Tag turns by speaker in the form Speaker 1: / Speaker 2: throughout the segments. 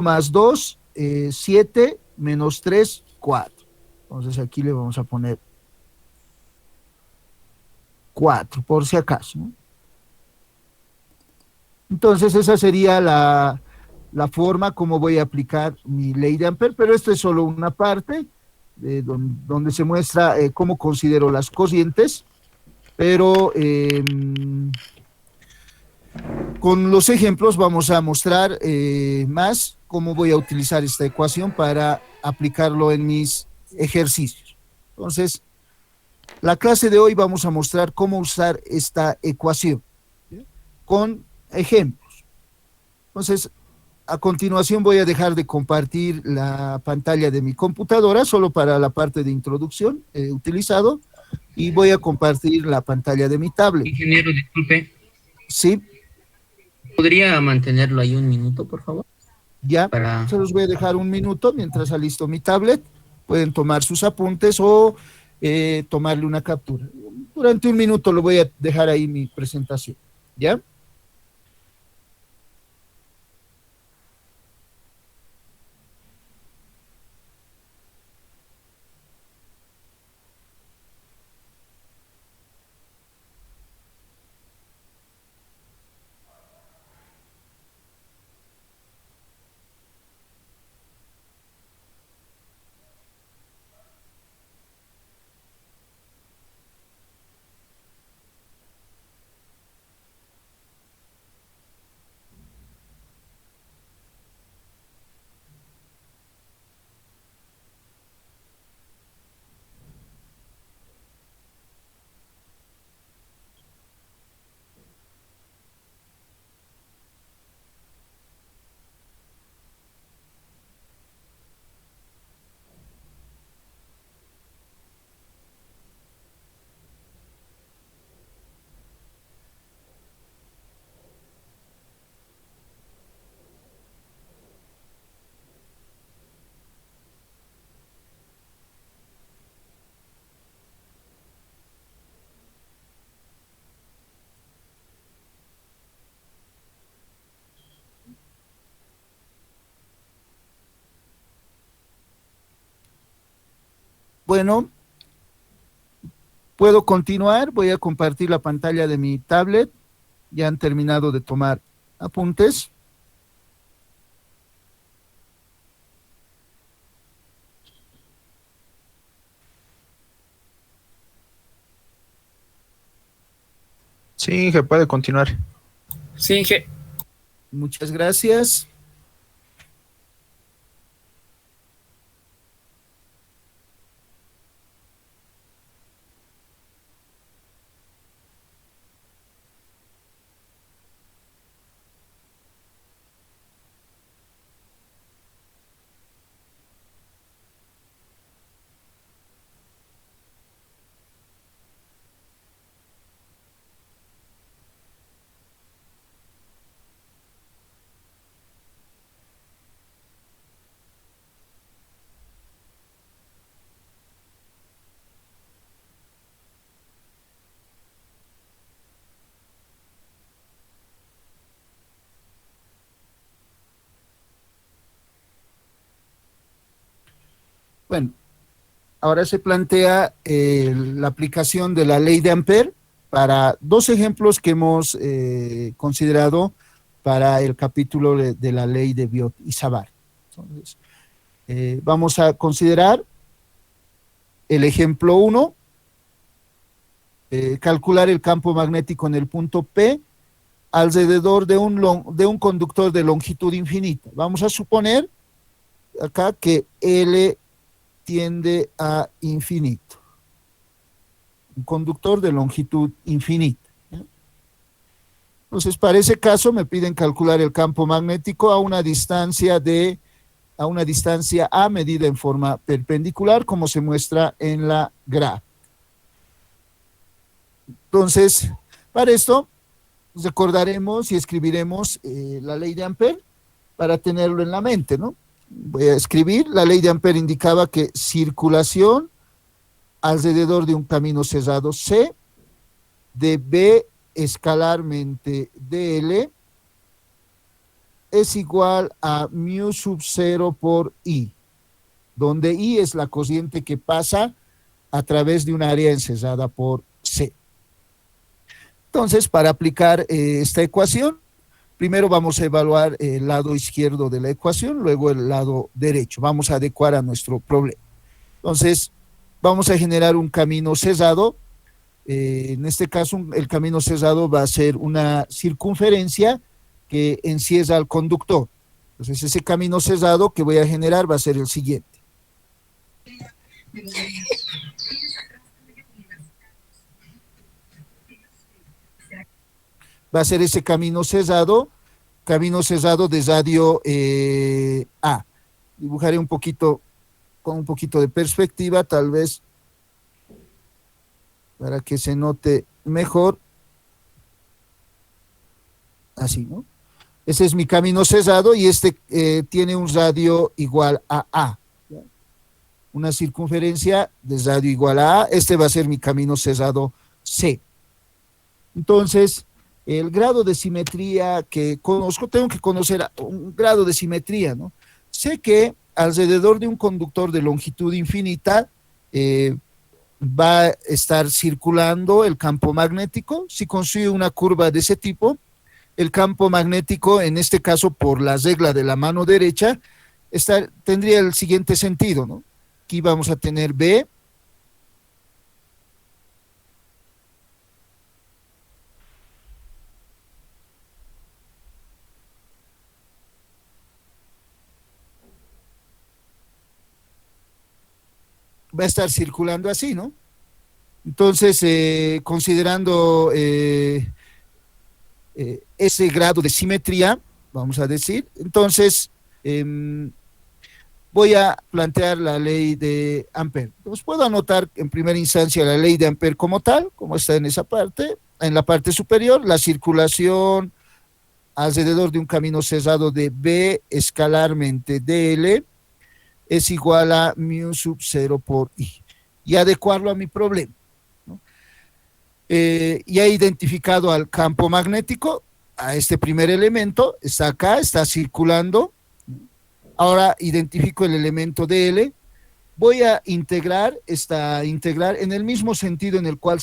Speaker 1: más 2, 7, menos 3, 4. Entonces aquí le vamos a poner 4, por si acaso, ¿no? Entonces esa sería la forma como voy a aplicar mi ley de Ampere, pero esto es solo una parte donde se muestra cómo considero las corrientes, pero con los ejemplos vamos a mostrar más cómo voy a utilizar esta ecuación para aplicarlo en mis ejercicios. Entonces, la clase de hoy vamos a mostrar cómo usar esta ecuación con ejemplos. Entonces, a continuación voy a dejar de compartir la pantalla de mi computadora solo para la parte de introducción utilizado y voy a compartir la pantalla de mi tablet.
Speaker 2: Ingeniero, disculpe,
Speaker 1: Sí,
Speaker 2: ¿podría mantenerlo ahí un minuto, por favor?
Speaker 1: ya,
Speaker 2: Para...
Speaker 1: se los voy a dejar un minuto mientras alisto mi tablet. Pueden tomar sus apuntes o tomarle una captura. Durante un minuto lo voy a dejar ahí mi presentación. ¿Ya? Bueno, puedo continuar. Voy a compartir la pantalla de mi tablet. Ya han terminado de tomar apuntes.
Speaker 3: Sí, Inge, puede continuar.
Speaker 2: Sí, Inge.
Speaker 1: Muchas gracias. Bueno, ahora se plantea la aplicación de la ley de Ampere para dos ejemplos que hemos considerado para el capítulo de la ley de Biot y Savart. Entonces, vamos a considerar el ejemplo 1, calcular el campo magnético en el punto P alrededor de un conductor de longitud infinita. Vamos a suponer acá que L tiende a infinito. Un conductor de longitud infinita. Entonces, para ese caso me piden calcular el campo magnético a una distancia A medida en forma perpendicular, como se muestra en la gráfica. Entonces, para esto, recordaremos y escribiremos la ley de Ampere para tenerlo en la mente, ¿no? Voy a escribir, la ley de Ampere indicaba que circulación alrededor de un camino cerrado C de B escalarmente dl, es igual a mu sub 0 por I, donde I es la corriente que pasa a través de un área encesada por C. Entonces, para aplicar esta ecuación, primero vamos a evaluar el lado izquierdo de la ecuación, luego el lado derecho. Vamos a adecuar a nuestro problema. Entonces, vamos a generar un camino cerrado. En este caso, el camino cerrado va a ser una circunferencia que encierra al conductor. Entonces, ese camino cerrado que voy a generar va a ser el siguiente. Va a ser ese camino cerrado de radio A. Dibujaré un poquito, con un poquito de perspectiva, tal vez, para que se note mejor. Así, ¿no? Ese es mi camino cerrado y este tiene un radio igual a A. ¿Ya? Una circunferencia de radio igual a A. Este va a ser mi camino cerrado C. Entonces, el grado de simetría que conozco, tengo que conocer un grado de simetría, ¿no? Sé que alrededor de un conductor de longitud infinita va a estar circulando el campo magnético. Si construyo una curva de ese tipo, el campo magnético, en este caso por la regla de la mano derecha, tendría el siguiente sentido, ¿no? Aquí vamos a tener B, va a estar circulando así, ¿no? Entonces, considerando ese grado de simetría, vamos a decir, entonces voy a plantear la ley de Ampère. Entonces puedo anotar en primera instancia la ley de Ampère como tal, como está en esa parte, en la parte superior, la circulación alrededor de un camino cerrado de B escalarmente dl es igual a mu sub 0 por I, y adecuarlo a mi problema, ¿no? Ya he identificado al campo magnético, a este primer elemento, está acá, está circulando. Ahora identifico el elemento dl, voy a integrar en el mismo sentido en el cual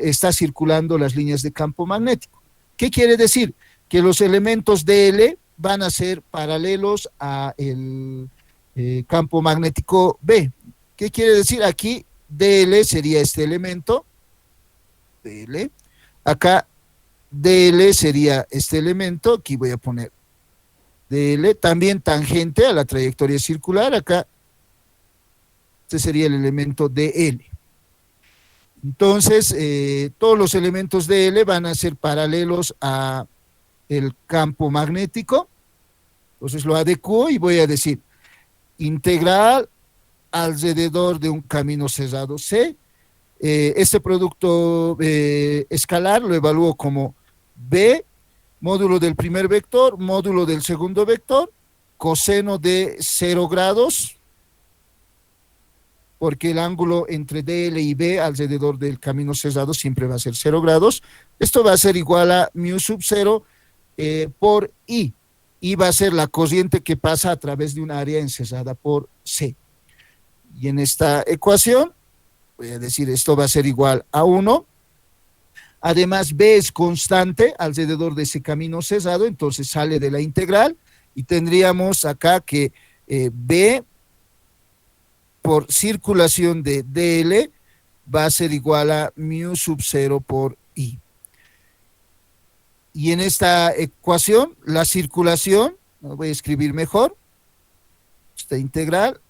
Speaker 1: está circulando las líneas de campo magnético. ¿Qué quiere decir? Que los elementos dl van a ser paralelos a el campo magnético B. ¿Qué quiere decir? Aquí dl sería este elemento, dl, acá dl sería este elemento, aquí voy a poner dl, también tangente a la trayectoria circular, acá este sería el elemento dl. Entonces, todos los elementos dl van a ser paralelos a el campo magnético. Entonces lo adecuo y voy a decir integral alrededor de un camino cerrado C. Este producto escalar lo evalúo como B, módulo del primer vector, módulo del segundo vector, coseno de 0 grados, porque el ángulo entre DL y B alrededor del camino cerrado siempre va a ser 0 grados. Esto va a ser igual a mu sub 0 por I. I va a ser la corriente que pasa a través de un área encesada por C. Y en esta ecuación, voy a decir, esto va a ser igual a 1. Además, B es constante alrededor de ese camino cerrado, entonces sale de la integral y tendríamos acá que B por circulación de DL va a ser igual a mu sub 0 por I. Y en esta ecuación, la circulación, lo voy a escribir mejor, esta integral,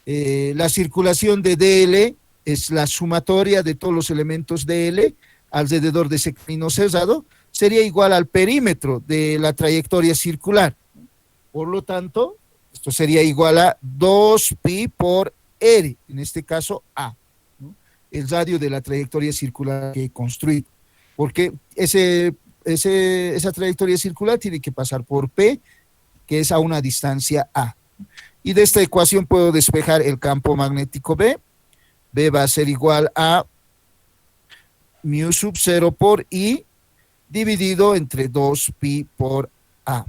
Speaker 1: la circulación de DL es la sumatoria de todos los elementos DL alrededor de ese camino cerrado, sería igual al perímetro de la trayectoria circular. Por lo tanto, esto sería igual a 2pi por R, en este caso A, ¿no? El radio de la trayectoria circular que he construido. Porque esa trayectoria circular tiene que pasar por P, que es a una distancia A. Y de esta ecuación puedo despejar el campo magnético B. B va a ser igual a mu sub 0 por I dividido entre 2pi por A.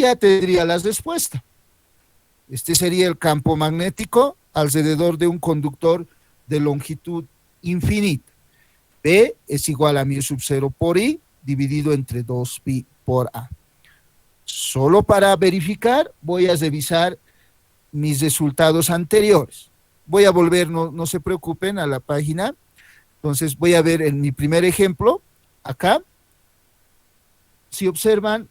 Speaker 1: ya tendría la respuesta. Este sería el campo magnético alrededor de un conductor de longitud infinita. B es igual a mu sub 0 por I dividido entre 2pi por A. Solo para verificar voy a revisar mis resultados anteriores. Voy a volver, no se preocupen, a la página. Entonces voy a ver en mi primer ejemplo, acá, si observan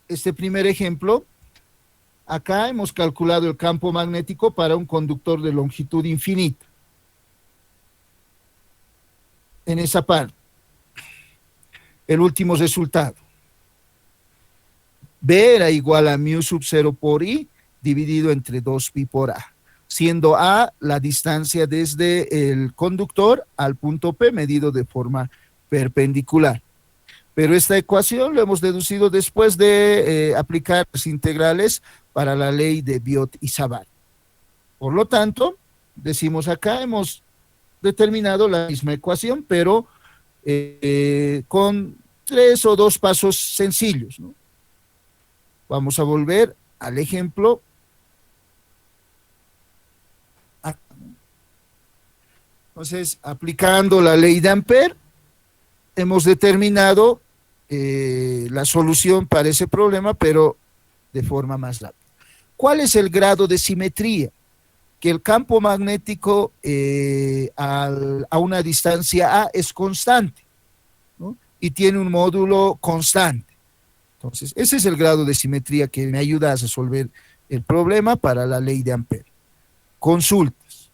Speaker 1: este primer ejemplo, acá hemos calculado el campo magnético para un conductor de longitud infinita. En esa parte. El último resultado. B era igual a mu sub 0 por I dividido entre 2pi por A, siendo A la distancia desde el conductor al punto P medido de forma perpendicular. Pero esta ecuación lo hemos deducido después de aplicar las integrales para la ley de Biot y Savart. Por lo tanto, decimos acá, hemos determinado la misma ecuación, pero con 3 o 2 pasos sencillos, ¿no? Vamos a volver al ejemplo. Entonces, aplicando la ley de Ampère, hemos determinado la solución para ese problema, pero de forma más rápida. ¿Cuál es el grado de simetría? Que el campo magnético a una distancia A es constante, ¿no? Y tiene un módulo constante. Entonces, ese es el grado de simetría que me ayuda a resolver el problema para la ley de Ampère. Consultas.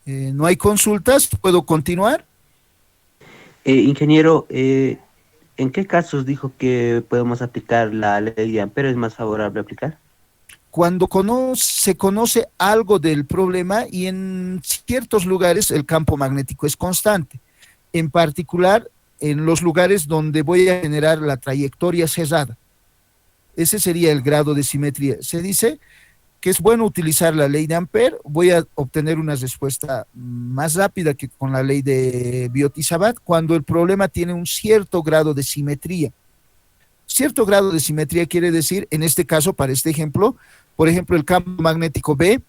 Speaker 1: ¿No hay consultas? ¿Puedo continuar?
Speaker 4: Ingeniero, ¿en qué casos dijo que podemos aplicar la ley de Ampère? ¿Es más favorable aplicar?
Speaker 1: Cuando se conoce algo del problema y en ciertos lugares el campo magnético es constante, en particular en los lugares donde voy a generar la trayectoria cerrada. Ese sería el grado de simetría. Se dice que es bueno utilizar la ley de Ampère, voy a obtener una respuesta más rápida que con la ley de Biot y Savart cuando el problema tiene un cierto grado de simetría. Cierto grado de simetría quiere decir, en este caso, para este ejemplo, por ejemplo, el campo magnético B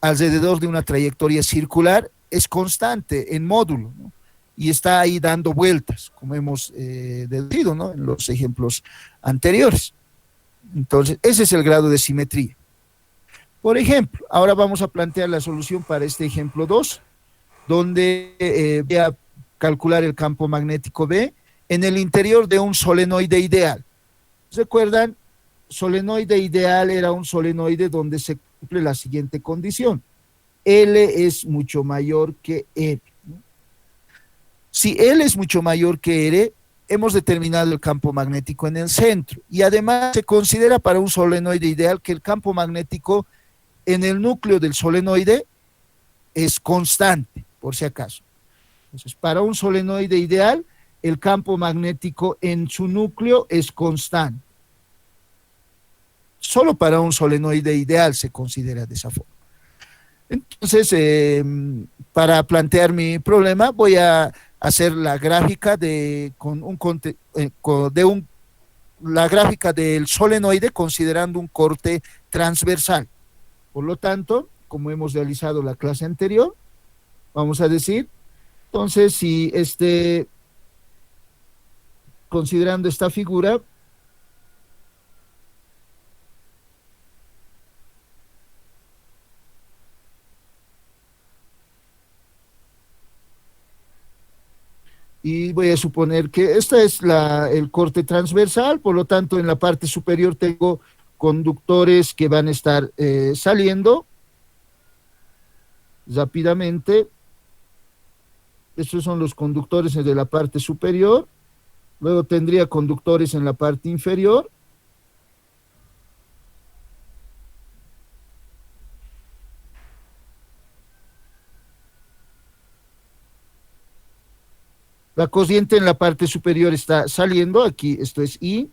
Speaker 1: alrededor de una trayectoria circular es constante en módulo, ¿no? Y está ahí dando vueltas, como hemos deducido, ¿no?, en los ejemplos anteriores. Entonces, ese es el grado de simetría. Por ejemplo, ahora vamos a plantear la solución para este ejemplo 2, donde voy a calcular el campo magnético B en el interior de un solenoide ideal. ¿Recuerdan? Solenoide ideal era un solenoide donde se cumple la siguiente condición. L es mucho mayor que R. Si L es mucho mayor que R, hemos determinado el campo magnético en el centro. Y además se considera para un solenoide ideal que el campo magnético en el núcleo del solenoide es constante, por si acaso. Entonces, para un solenoide ideal, el campo magnético en su núcleo es constante. Solo para un solenoide ideal se considera de esa forma. Entonces, para plantear mi problema, voy a hacer la gráfica la gráfica del solenoide considerando un corte transversal. Por lo tanto, como hemos realizado la clase anterior, vamos a decir, entonces, si considerando esta figura, y voy a suponer que esta es el corte transversal, por lo tanto en la parte superior tengo conductores que van a estar saliendo rápidamente. Estos son los conductores de la parte superior, luego tendría conductores en la parte inferior, La cociente en la parte superior está saliendo, aquí esto es I.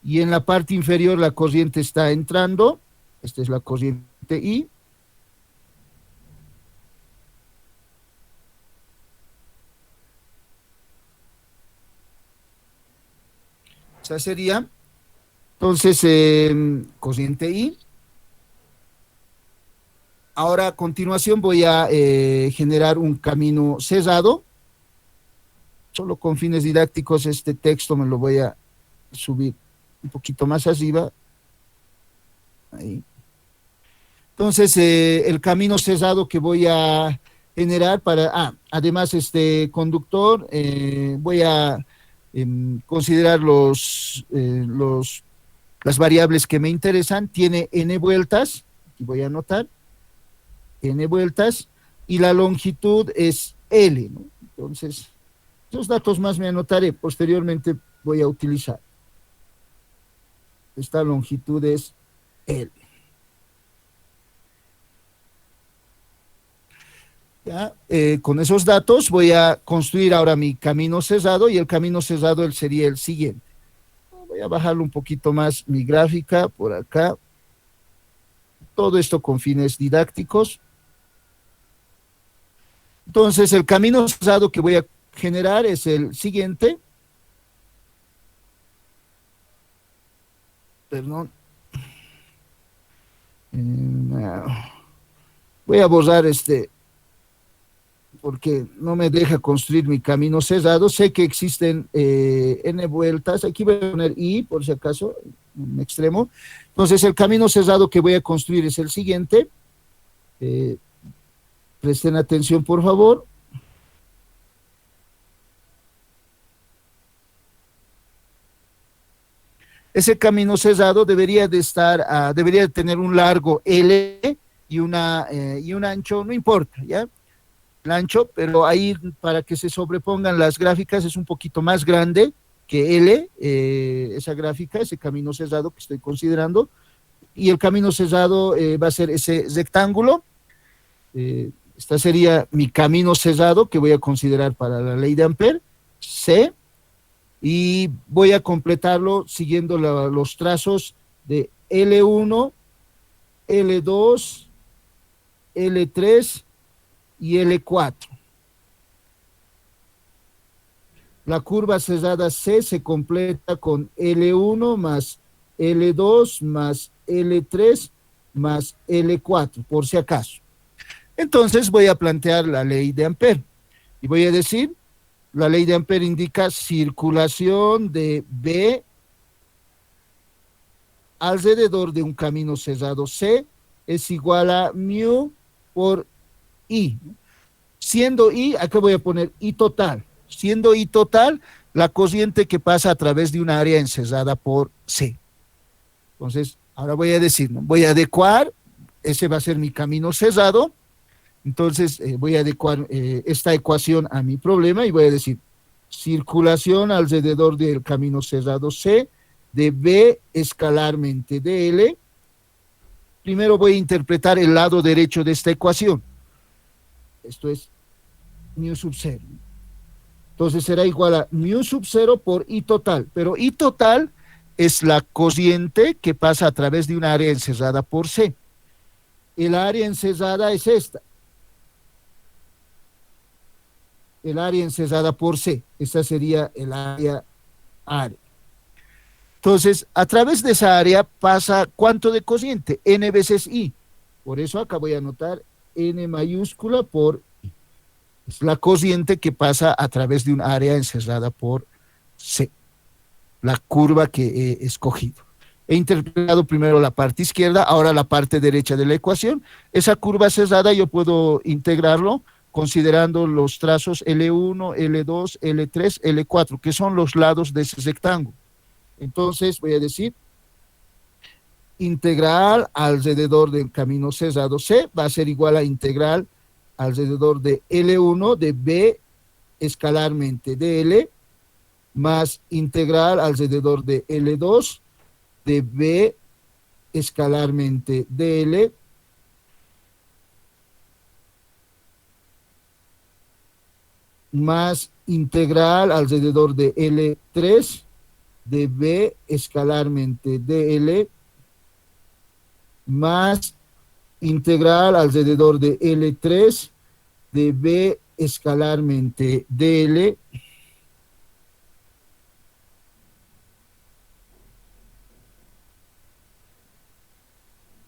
Speaker 1: Y en la parte inferior la corriente está entrando, esta es la corriente I. Esa sería, entonces, corriente I. Ahora a continuación voy a generar un camino cerrado. Solo con fines didácticos este texto me lo voy a subir un poquito más arriba. Ahí. Entonces, el camino cerrado que voy a generar para, además este conductor, voy a considerar las variables que me interesan. Tiene n vueltas, aquí voy a anotar, n vueltas, y la longitud es L, ¿no? Entonces, esos datos más me anotaré, posteriormente voy a utilizar. Esta longitud es L. ¿Ya? Con esos datos voy a construir ahora mi camino cerrado, y el camino cerrado sería el siguiente. Voy a bajarlo un poquito más mi gráfica por acá. Todo esto con fines didácticos. Entonces, el camino cerrado que voy a generar es el siguiente. Perdón. Voy a borrar porque no me deja construir mi camino cerrado. Sé que existen n vueltas. Aquí voy a poner I, por si acaso, en extremo. Entonces, el camino cerrado que voy a construir es el siguiente. Presten atención, por favor. Ese camino cerrado debería de tener un largo L y un ancho, no importa, ¿ya? El ancho, pero ahí para que se sobrepongan las gráficas es un poquito más grande que L, esa gráfica, ese camino cerrado que estoy considerando, y el camino cerrado va a ser ese rectángulo. Esta sería mi camino cerrado que voy a considerar para la ley de Ampère, C, y voy a completarlo siguiendo los trazos de L1, L2, L3 y L4. La curva cerrada C se completa con L1 más L2 más L3 más L4, por si acaso. Entonces voy a plantear la ley de Ampère y voy a decir: la ley de Ampère indica circulación de B alrededor de un camino cerrado C es igual a mu por I. Siendo I, acá voy a poner I total. Siendo I total, la corriente que pasa a través de un área encerrada por C. Entonces, ahora voy a decir, ¿no? Voy a adecuar, ese va a ser mi camino cerrado. Entonces, voy a adecuar esta ecuación a mi problema y voy a decir: circulación alrededor del camino cerrado C de B escalarmente de L. Primero voy a interpretar el lado derecho de esta ecuación. Esto es mu sub 0. Entonces será igual a mu sub 0 por I total. Pero I total es la corriente que pasa a través de un área encerrada por C. El área encerrada es esta. El área encerrada por C. Esta sería el área. Entonces, a través de esa área pasa ¿cuánto de corriente? N veces I. Por eso acá voy a anotar N mayúscula por I. Es la corriente que pasa a través de un área encerrada por C. La curva que he escogido. He interpretado primero la parte izquierda, ahora la parte derecha de la ecuación. Esa curva cerrada yo puedo integrarlo considerando los trazos L1, L2, L3, L4, que son los lados de ese rectángulo. Entonces voy a decir: integral alrededor del camino cerrado C va a ser igual a integral alrededor de L1 de B escalarmente de L más integral alrededor de L2 de B escalarmente de L más integral alrededor de L3 de B escalarmente DL más integral alrededor de L3 de B escalarmente DL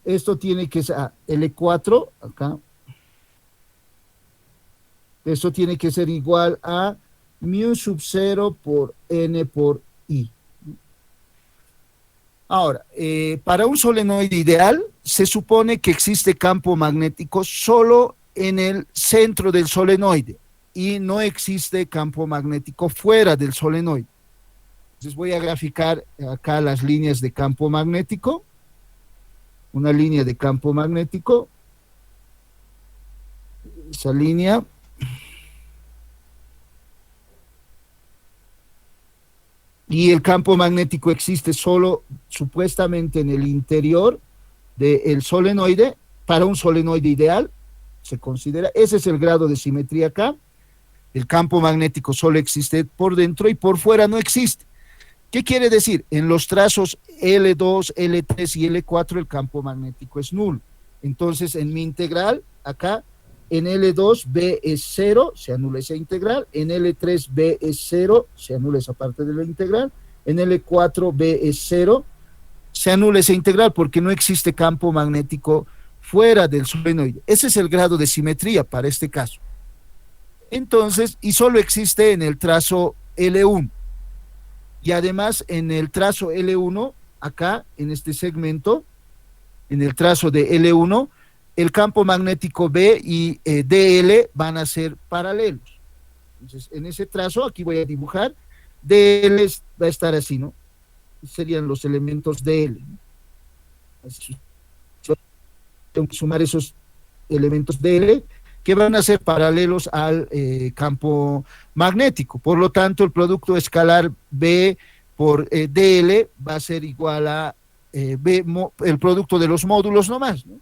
Speaker 1: esto tiene que ser L4 acá, esto tiene que ser igual a mu sub 0 por N por I. Ahora, para un solenoide ideal, se supone que existe campo magnético solo en el centro del solenoide y no existe campo magnético fuera del solenoide. Entonces voy a graficar acá las líneas de campo magnético. Una línea de campo magnético. Esa línea. Y el campo magnético existe solo supuestamente en el interior del solenoide. Para un solenoide ideal se considera, ese es el grado de simetría acá. El campo magnético solo existe por dentro y por fuera no existe. ¿Qué quiere decir? En los trazos L2, L3 y L4 el campo magnético es nulo. Entonces en mi integral acá en L2 B es 0, se anula esa integral. En L3 B es 0, se anula esa parte de la integral. En L4 B es 0, se anula esa integral porque no existe campo magnético fuera del solenoide. Ese es el grado de simetría para este caso. Entonces, y solo existe en el trazo L1. Y además en el trazo L1, acá en este segmento, en el trazo de L1, el campo magnético B y DL van a ser paralelos. Entonces, en ese trazo, aquí voy a dibujar, DL va a estar así, ¿no? Serían los elementos DL, ¿no? Así, tengo que sumar esos elementos DL que van a ser paralelos al campo magnético. Por lo tanto, el producto escalar B por DL va a ser igual a B, el producto de los módulos nomás, ¿no?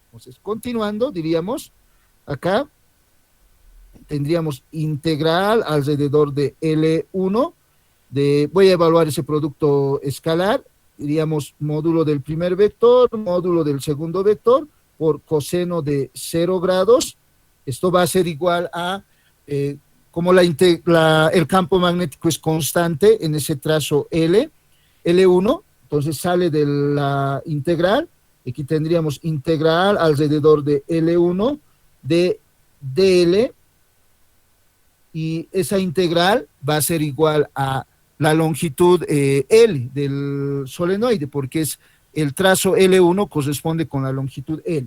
Speaker 1: Entonces, continuando, diríamos, acá tendríamos integral alrededor de L1, voy a evaluar ese producto escalar, diríamos módulo del primer vector, módulo del segundo vector, por coseno de 0 grados, esto va a ser igual a, como el campo magnético es constante en ese trazo L1, entonces sale de la integral. Aquí tendríamos integral alrededor de L1 de DL y esa integral va a ser igual a la longitud L del solenoide porque es el trazo L1 corresponde con la longitud L.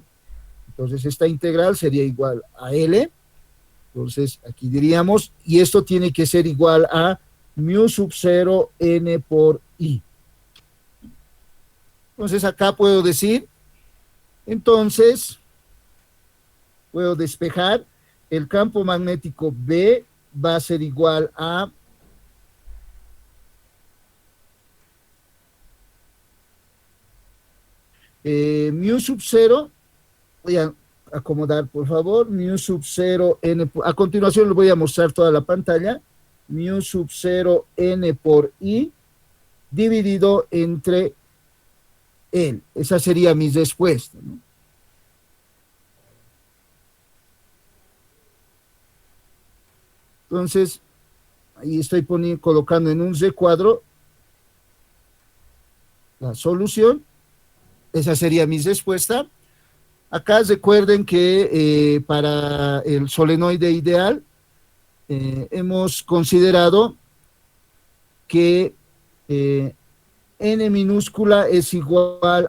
Speaker 1: Entonces esta integral sería igual a L. Entonces aquí diríamos, y esto tiene que ser igual a mu sub 0 N por I. Entonces acá puedo decir, entonces puedo despejar, el campo magnético B va a ser igual a mu sub 0, voy a acomodar por favor, mu sub 0 N, a continuación les voy a mostrar toda la pantalla, mu sub 0 N por I dividido entre L. Esa sería mi respuesta, ¿no? Entonces, ahí estoy colocando en un recuadro la solución. Esa sería mi respuesta. Acá recuerden que para el solenoide ideal hemos considerado que N minúscula es igual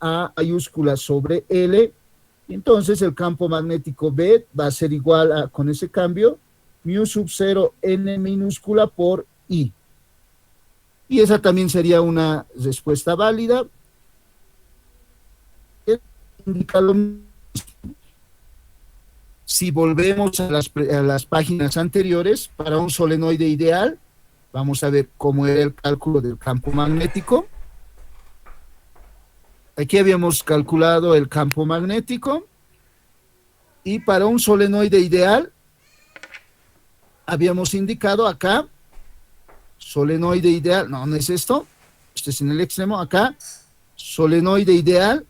Speaker 1: a mayúscula sobre L, entonces el campo magnético B va a ser igual a, con ese cambio, mu sub 0 N minúscula por I. Y esa también sería una respuesta válida. Indica lo mismo. Si volvemos a las páginas anteriores, para un solenoide ideal, vamos a ver cómo era el cálculo del campo magnético. Aquí habíamos calculado el campo magnético. Y para un solenoide ideal, habíamos indicado acá, solenoide ideal, no, no es esto, este es en el extremo, acá, solenoide ideal,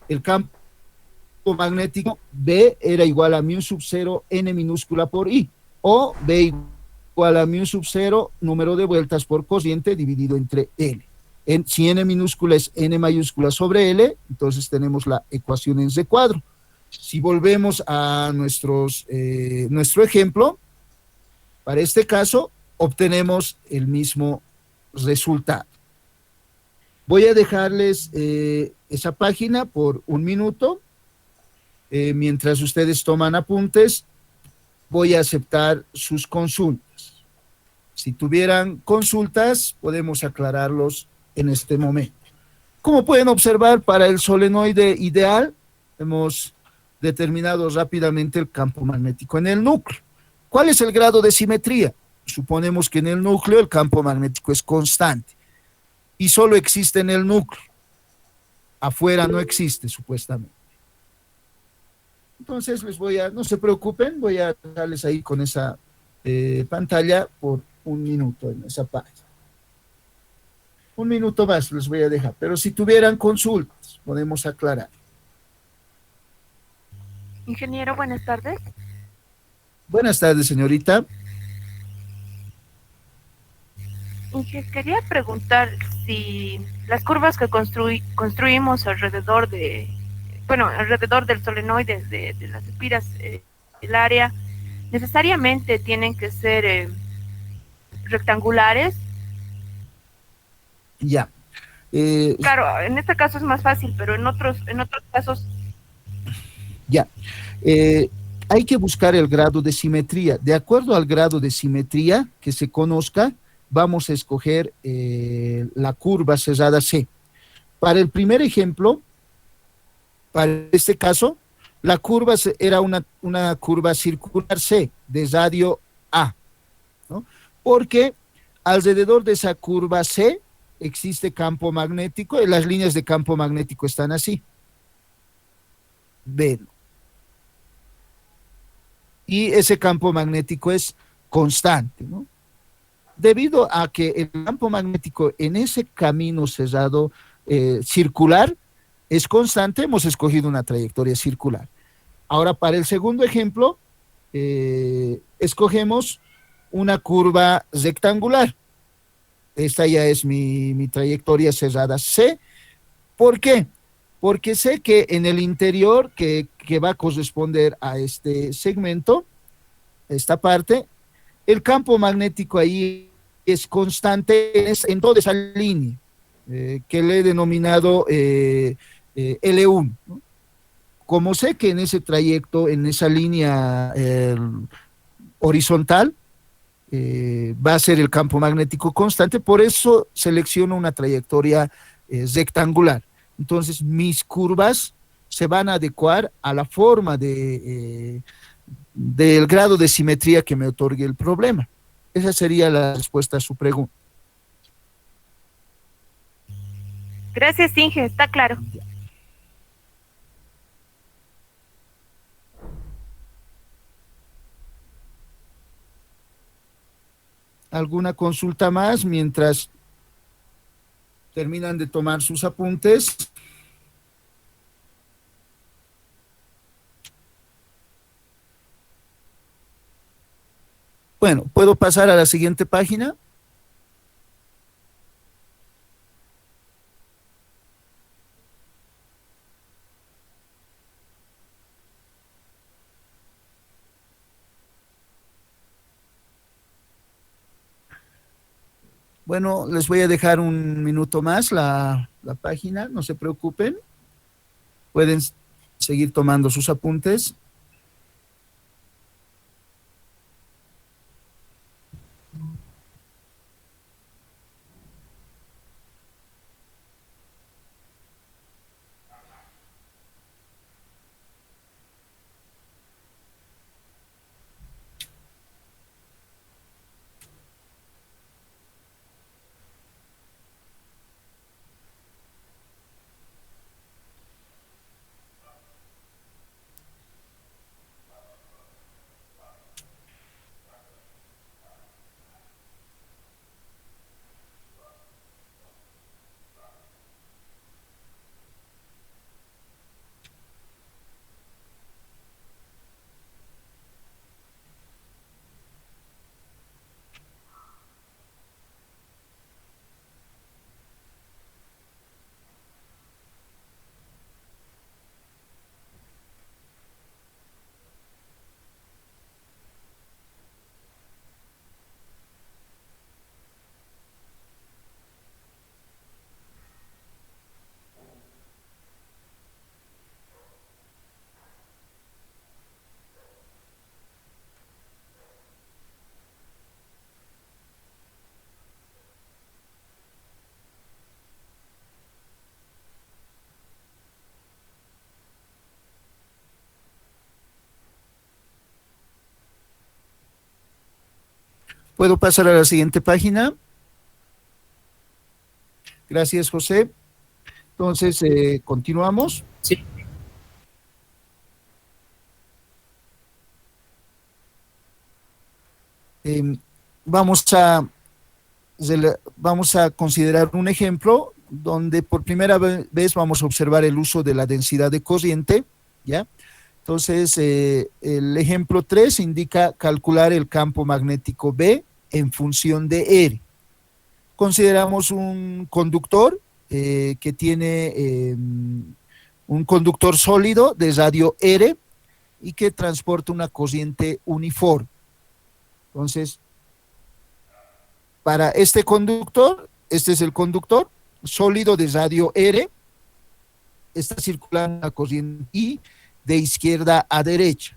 Speaker 1: el campo magnético B era igual a mu sub 0 n minúscula por I, o B igual a mu sub 0 número de vueltas por cociente dividido entre L. Si n minúscula es n mayúscula sobre L, entonces tenemos la ecuación en C cuadro. Si volvemos a nuestro ejemplo, para este caso obtenemos el mismo resultado. Voy a dejarles esa página por un minuto. Mientras ustedes toman apuntes, voy a aceptar sus consultas. Si tuvieran consultas, podemos aclararlos en este momento. Como pueden observar, para el solenoide ideal, hemos determinado rápidamente el campo magnético en el núcleo. ¿Cuál es el grado de simetría? Suponemos que en el núcleo el campo magnético es constante y solo existe en el núcleo. Afuera no existe, supuestamente. Entonces no se preocupen, voy a darles ahí con esa pantalla por un minuto en esa página. Un minuto más les voy a dejar, pero si tuvieran consultas, podemos aclarar.
Speaker 5: Ingeniero, buenas tardes.
Speaker 1: Buenas tardes, señorita.
Speaker 5: Quería preguntar si las curvas que construimos alrededor del solenoide de las espiras del área, necesariamente tienen que ser rectangulares.
Speaker 1: Ya.
Speaker 5: Claro, en este caso es más fácil, pero en otros casos.
Speaker 1: Ya. Hay que buscar el grado de simetría. De acuerdo al grado de simetría que se conozca, vamos a escoger la curva cerrada C. Para el primer ejemplo, para este caso, la curva era una curva circular C de radio A, ¿no? Porque alrededor de esa curva C existe campo magnético y las líneas de campo magnético están así. Ven. Y ese campo magnético es constante, ¿no? Debido a que el campo magnético en ese camino cerrado circular es constante, hemos escogido una trayectoria circular. Ahora, para el segundo ejemplo, escogemos una curva rectangular. Esta ya es mi trayectoria cerrada C. ¿Por qué? Porque sé que en el interior que va a corresponder a este segmento, esta parte, el campo magnético ahí es constante en toda esa línea, que le he denominado L1, ¿no? Como sé que en ese trayecto, en esa línea horizontal, va a ser el campo magnético constante, por eso selecciono una trayectoria rectangular. Entonces, mis curvas se van a adecuar a la forma del grado de simetría que me otorgue el problema. Esa sería la respuesta a su pregunta.
Speaker 5: Gracias, Inge, está claro.
Speaker 1: ¿Alguna consulta más mientras terminan de tomar sus apuntes? Bueno, ¿puedo pasar a la siguiente página? Bueno, les voy a dejar un minuto más la página, no se preocupen. Pueden seguir tomando sus apuntes. ¿Puedo pasar a la siguiente página? Gracias, José. Entonces, continuamos.
Speaker 2: Sí.
Speaker 1: Vamos a considerar un ejemplo donde por primera vez vamos a observar el uso de la densidad de cociente, ¿ya? Entonces, el ejemplo 3 indica calcular el campo magnético B en función de R. Consideramos un conductor que tiene un conductor sólido de radio R y que transporta una corriente uniforme. Entonces, para este conductor, este es el conductor sólido de radio R, está circulando una corriente I de izquierda a derecha.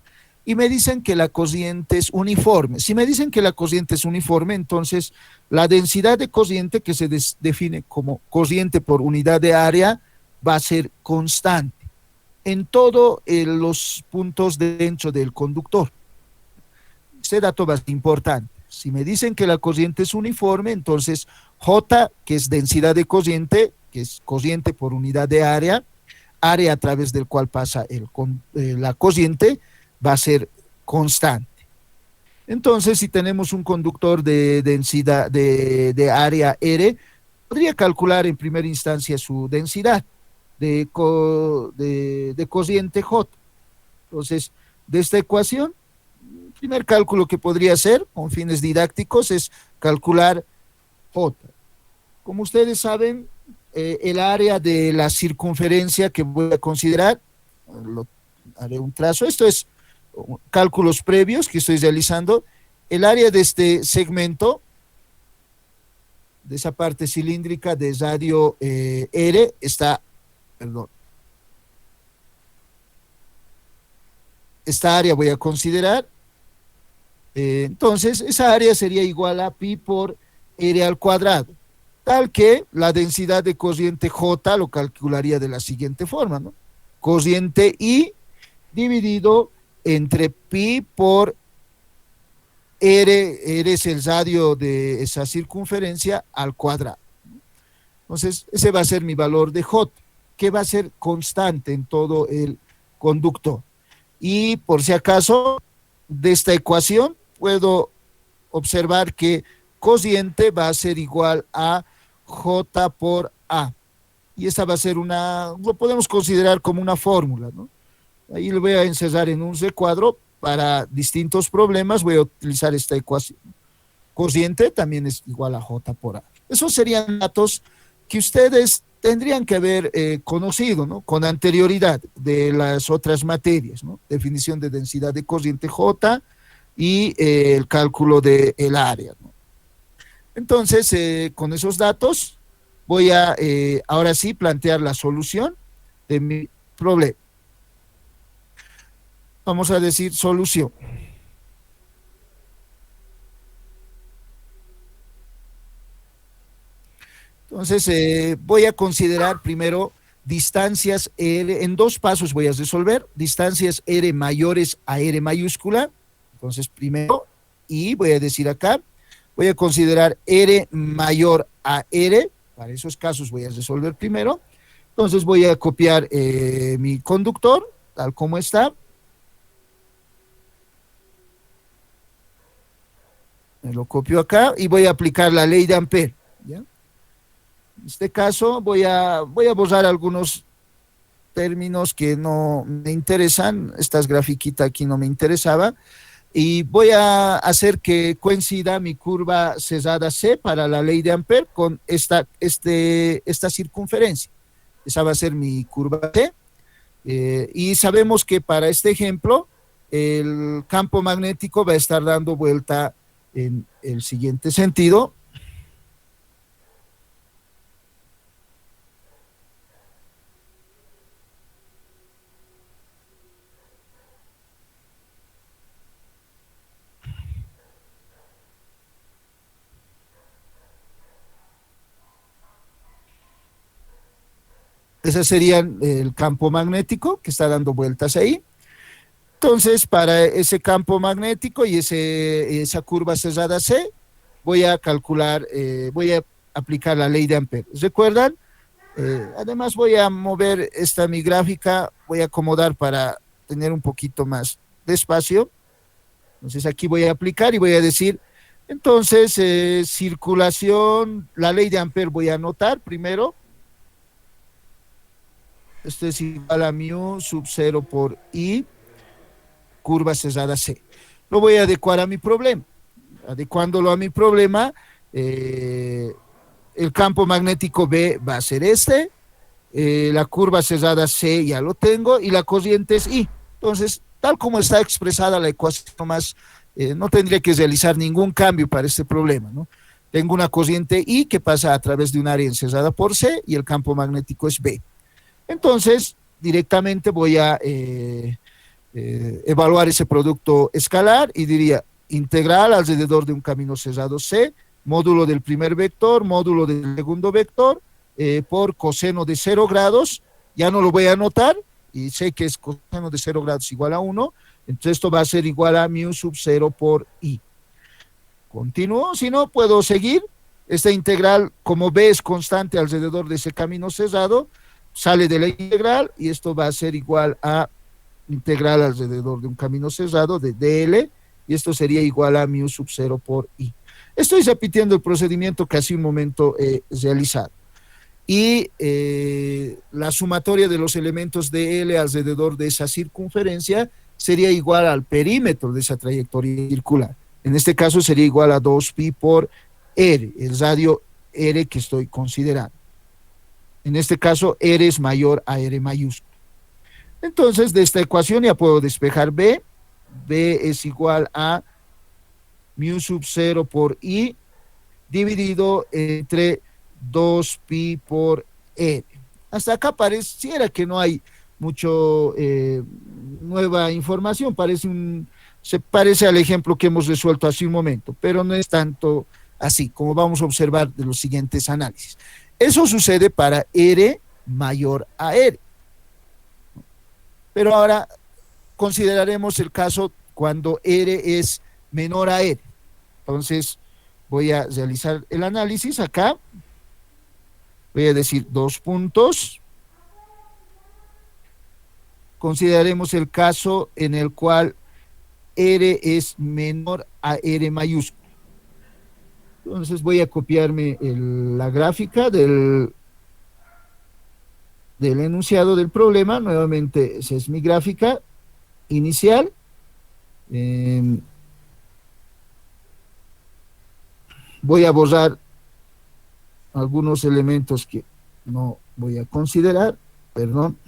Speaker 1: Y me dicen que la corriente es uniforme. Si me dicen que la corriente es uniforme, entonces la densidad de corriente, que se define como corriente por unidad de área, va a ser constante en todos los puntos dentro del conductor. Este dato va a ser importante. Si me dicen que la corriente es uniforme, entonces J, que es densidad de corriente, que es corriente por unidad de área a través del cual pasa la corriente, va a ser constante. Entonces, si tenemos un conductor de densidad de área R, podría calcular en primera instancia su densidad de corriente J. Entonces, de esta ecuación, el primer cálculo que podría hacer con fines didácticos es calcular J. Como ustedes saben, el área de la circunferencia que voy a considerar, haré un trazo, esto es cálculos previos que estoy realizando. El área de este segmento, de esa parte cilíndrica de radio R, esta área voy a considerar. Entonces, esa área sería igual a pi por R al cuadrado, tal que la densidad de corriente J lo calcularía de la siguiente forma, ¿no? Corriente I dividido entre pi por R es el radio de esa circunferencia al cuadrado. Entonces, ese va a ser mi valor de J, que va a ser constante en todo el conductor. Y por si acaso, de esta ecuación puedo observar que cociente va a ser igual a J por A. Y esta va a ser lo podemos considerar como una fórmula, ¿no? Ahí lo voy a encerrar en un recuadro para distintos problemas, voy a utilizar esta ecuación. Cociente también es igual a J por A. Esos serían datos que ustedes tendrían que haber conocido, ¿no?, con anterioridad de las otras materias, ¿no? Definición de densidad de corriente J y el cálculo del área, ¿no? Entonces, con esos datos voy a ahora sí plantear la solución de mi problema. Vamos a decir solución. Entonces, voy a considerar primero distancias R, en dos pasos voy a resolver, distancias R mayores a R mayúscula. Entonces, primero, y voy a decir acá, voy a considerar R mayor a R, para esos casos voy a resolver primero. Entonces, voy a copiar mi conductor, tal como está. Me lo copio acá y voy a aplicar la ley de Ampère, ¿ya? En este caso voy a borrar algunos términos que no me interesan, estas grafiquitas aquí no me interesaba, y voy a hacer que coincida mi curva cerrada C para la ley de Ampère con esta circunferencia. Esa va a ser mi curva C, y sabemos que para este ejemplo el campo magnético va a estar dando vuelta en el siguiente sentido. Ese sería el campo magnético que está dando vueltas ahí. Entonces, para ese campo magnético y esa curva cerrada C, voy a calcular, voy a aplicar la ley de Ampere. ¿Recuerdan? Además voy a mover esta mi gráfica, voy a acomodar para tener un poquito más de espacio. Entonces aquí voy a aplicar y voy a decir, entonces circulación, la ley de Ampere voy a anotar primero. Esto es igual a mu sub 0 por I, curva cerrada C. Lo voy a adecuar a mi problema. Adecuándolo a mi problema, el campo magnético B va a ser este, la curva cerrada C ya lo tengo y la corriente es I. Entonces, tal como está expresada la ecuación, no tendría que realizar ningún cambio para este problema, ¿no? Tengo una corriente I que pasa a través de un área encerrada por C y el campo magnético es B. Entonces, directamente voy a evaluar ese producto escalar y diría integral alrededor de un camino cerrado C, módulo del primer vector, módulo del segundo vector, por coseno de 0 grados, ya no lo voy a anotar, y sé que es coseno de 0 grados igual a 1, entonces esto va a ser igual a mu sub 0 por I. Continúo, si no puedo seguir, esta integral como B es constante alrededor de ese camino cerrado, sale de la integral y esto va a ser igual a integral alrededor de un camino cerrado de DL, y esto sería igual a mu sub 0 por I. Estoy repitiendo el procedimiento que hace un momento he realizado. Y la sumatoria de los elementos de L alrededor de esa circunferencia sería igual al perímetro de esa trayectoria circular. En este caso sería igual a 2pi por R, el radio R que estoy considerando. En este caso, R es mayor a R mayúsculo. Entonces, de esta ecuación ya puedo despejar B. B es igual a mu sub 0 por I dividido entre 2pi por R. Hasta acá pareciera que no hay mucho nueva información, se parece al ejemplo que hemos resuelto hace un momento, pero no es tanto así, como vamos a observar de los siguientes análisis. Eso sucede para R mayor a R. Pero ahora consideraremos el caso cuando R es menor a R. Entonces voy a realizar el análisis acá. Voy a decir 2 puntos. Consideraremos el caso en el cual R es menor a R mayúsculo. Entonces voy a copiarme la gráfica del enunciado del problema. Nuevamente, esa es mi gráfica inicial. Voy a borrar algunos elementos que no voy a considerar, perdón.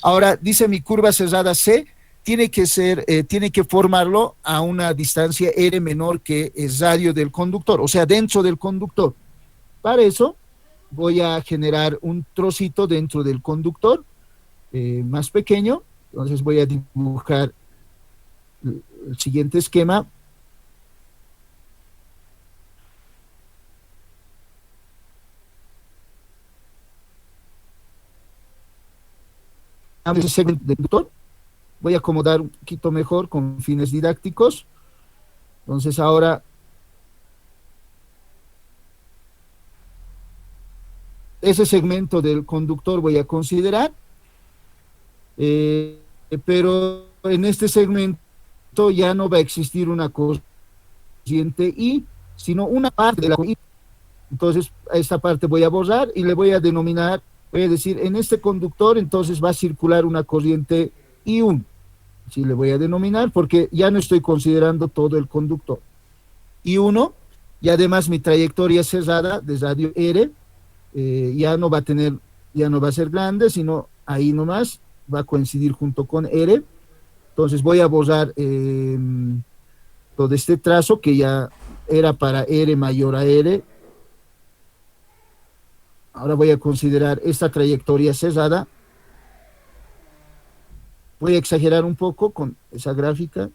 Speaker 1: Ahora, dice mi curva cerrada C, tiene que formarlo a una distancia R menor que el radio del conductor, o sea, dentro del conductor. Para eso, voy a generar un trocito dentro del conductor, más pequeño. Entonces voy a dibujar el siguiente esquema. Ese segmento del conductor. Voy a acomodar un poquito mejor con fines didácticos. Entonces ahora ese segmento del conductor voy a considerar, pero en este segmento ya no va a existir una corriente I, sino una parte de la I. Entonces a esta parte voy a borrar y le voy a denominar, voy a decir, en este conductor entonces va a circular una corriente I1. Sí, le voy a denominar porque ya no estoy considerando todo el conductor. I1, y además mi trayectoria cerrada de radio R, ya no va a ser grande, sino ahí nomás va a coincidir junto con R. Entonces voy a borrar todo este trazo que ya era para R mayor a R. Ahora voy a considerar esta trayectoria cerrada. Voy a exagerar un poco con esa gráfica.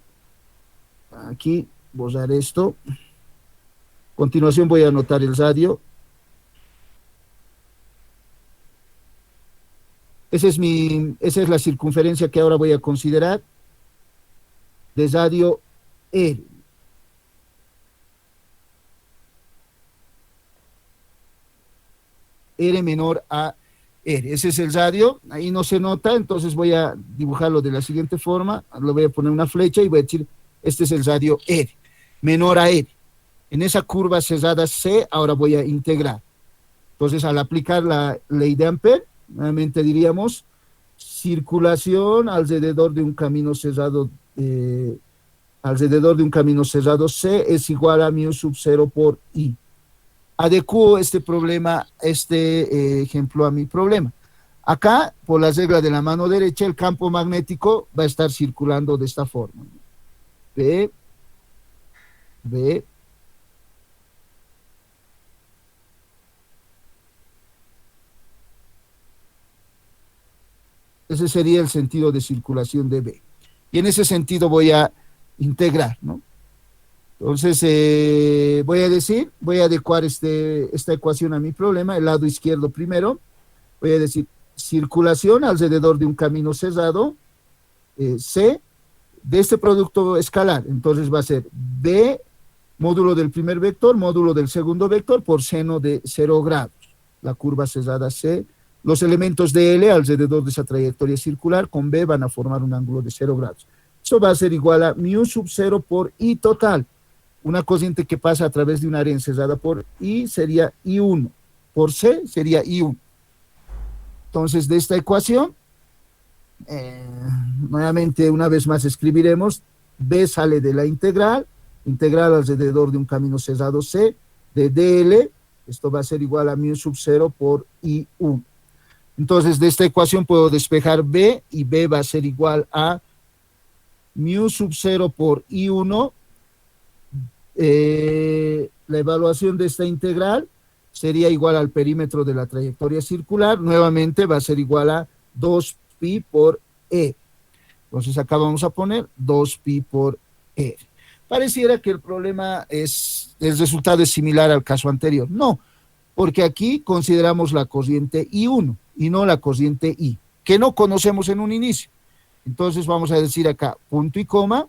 Speaker 1: Aquí, borrar esto. A continuación voy a anotar el radio. Esa es la circunferencia que ahora voy a considerar de radio R. R menor a R. Ese es el radio, ahí no se nota, entonces voy a dibujarlo de la siguiente forma, le voy a poner una flecha y voy a decir, este es el radio R, menor a R. En esa curva cerrada C, ahora voy a integrar. Entonces, al aplicar la ley de Ampère, nuevamente diríamos, circulación alrededor de un camino cerrado, C es igual a mu sub 0 por I. Adecuo este problema, ejemplo a mi problema. Acá, por la regla de la mano derecha, el campo magnético va a estar circulando de esta forma. B. Ese sería el sentido de circulación de B. Y en ese sentido voy a integrar, ¿no? Entonces, voy a adecuar esta ecuación a mi problema, el lado izquierdo primero. Voy a decir, circulación alrededor de un camino cerrado, C, de este producto escalar. Entonces va a ser B, módulo del primer vector, módulo del segundo vector, por seno de 0 grados. La curva cerrada C. Los elementos de L alrededor de esa trayectoria circular con B van a formar un ángulo de 0 grados. Eso va a ser igual a mu sub 0 por I total. Una corriente que pasa a través de un área encerrada por I sería I1. Por C sería I1. Entonces, de esta ecuación, nuevamente una vez más escribiremos, B sale de la integral alrededor de un camino cerrado C, de DL, esto va a ser igual a mu sub 0 por I1. Entonces, de esta ecuación puedo despejar B, y B va a ser igual a mu sub 0 por I1. La evaluación de esta integral sería igual al perímetro de la trayectoria circular, nuevamente va a ser igual a 2pi por E. Entonces acá vamos a poner 2pi por E. Pareciera que el problema el resultado es similar al caso anterior. No, porque aquí consideramos la corriente I1 y no la corriente I, que no conocemos en un inicio. Entonces vamos a decir acá, punto y coma,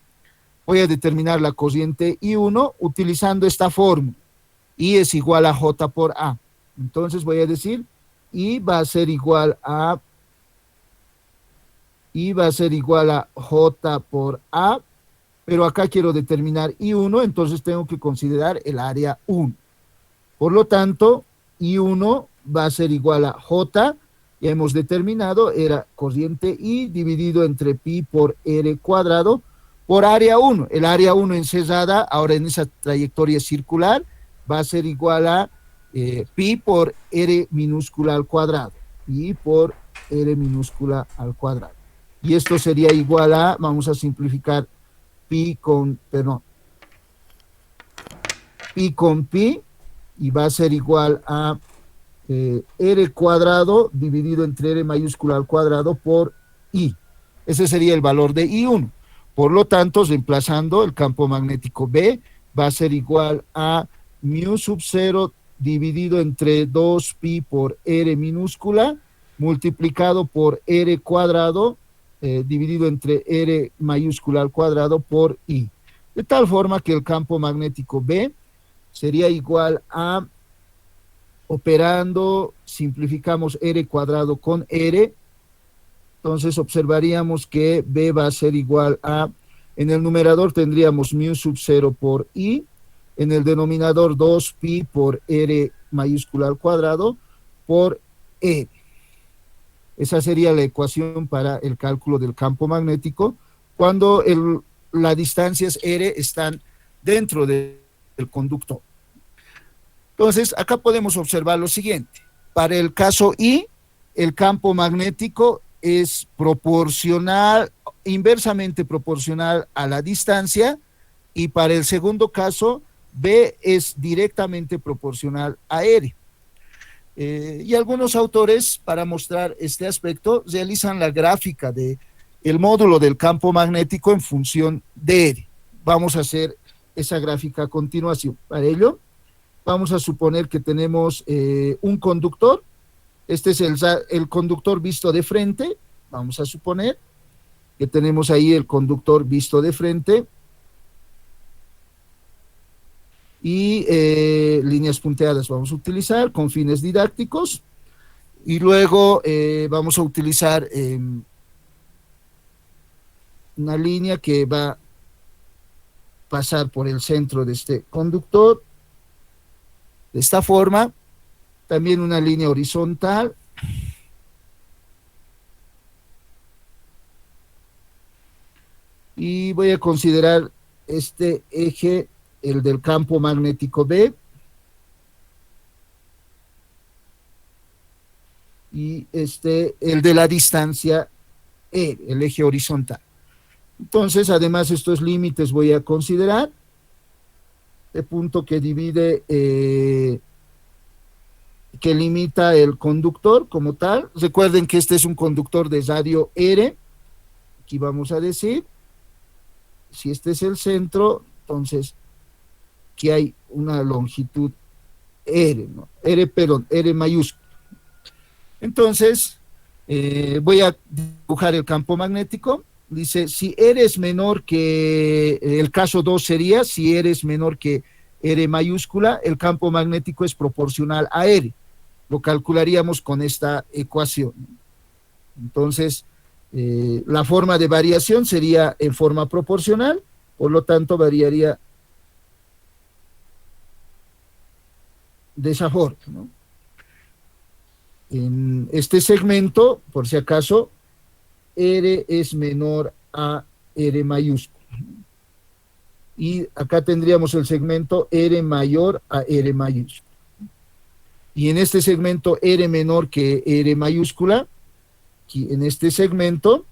Speaker 1: voy a determinar la corriente I1 utilizando esta fórmula. I es igual a J por A. Entonces voy a decir, I va a ser igual a J por A, pero acá quiero determinar I1, entonces tengo que considerar el área 1. Por lo tanto, I1 va a ser igual a J, ya hemos determinado, era corriente I dividido entre pi por R cuadrado por área 1. El área 1 encerrada, ahora en esa trayectoria circular, va a ser igual a pi por R minúscula al cuadrado. Pi por R minúscula al cuadrado. Y esto sería igual a, vamos a simplificar, pi con pi, y va a ser igual a R cuadrado dividido entre R mayúscula al cuadrado por I. Ese sería el valor de I1. Por lo tanto, reemplazando, el campo magnético B va a ser igual a mu sub 0 dividido entre 2pi por R minúscula multiplicado por R cuadrado dividido entre R mayúscula al cuadrado por I. De tal forma que el campo magnético B sería igual a, operando, simplificamos R cuadrado con R, entonces observaríamos que B va a ser igual a, en el numerador tendríamos mu sub 0 por I, en el denominador 2pi por R mayúscula al cuadrado por E. Esa sería la ecuación para el cálculo del campo magnético cuando las distancias R están dentro del conductor. Entonces, acá podemos observar lo siguiente. Para el caso I, el campo magnético es proporcional, inversamente proporcional a la distancia, y para el segundo caso, B es directamente proporcional a R. Y algunos autores, para mostrar este aspecto, realizan la gráfica del módulo del campo magnético en función de R. Vamos a hacer esa gráfica a continuación. Para ello, vamos a suponer que tenemos un conductor. Este es el conductor visto de frente. Vamos a suponer que tenemos ahí el conductor visto de frente. Y líneas punteadas vamos a utilizar con fines didácticos. Y luego vamos a utilizar una línea que va a pasar por el centro de este conductor, de esta forma. También una línea horizontal. Y voy a considerar este eje, el del campo magnético B. Y el de la distancia E, el eje horizontal. Entonces, además, estos límites voy a considerar. El punto que divide, que limita el conductor como tal. Recuerden que este es un conductor de radio R. Aquí vamos a decir, si este es el centro, entonces aquí hay una longitud R, ¿no? R mayúscula. Entonces, voy a dibujar el campo magnético. Dice, si R es menor que, el caso 2 sería, si R es menor que R mayúscula, el campo magnético es proporcional a R. Lo calcularíamos con esta ecuación. Entonces, la forma de variación sería en forma proporcional, por lo tanto variaría de esa forma, ¿no? En este segmento, por si acaso, R es menor a R mayúscula. Y acá tendríamos el segmento R mayor a R mayúscula. Y en este segmento R menor que R mayúscula, aquí en este segmento,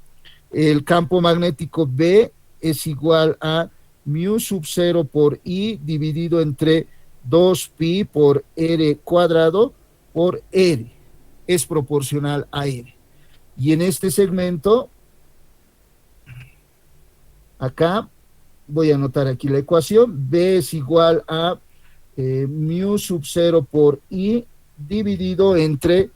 Speaker 1: el campo magnético B es igual a mu sub 0 por I dividido entre 2pi por R cuadrado por R. Es proporcional a R. Y en este segmento, acá, voy a anotar aquí la ecuación, B es igual a mu sub 0 por I dividido entre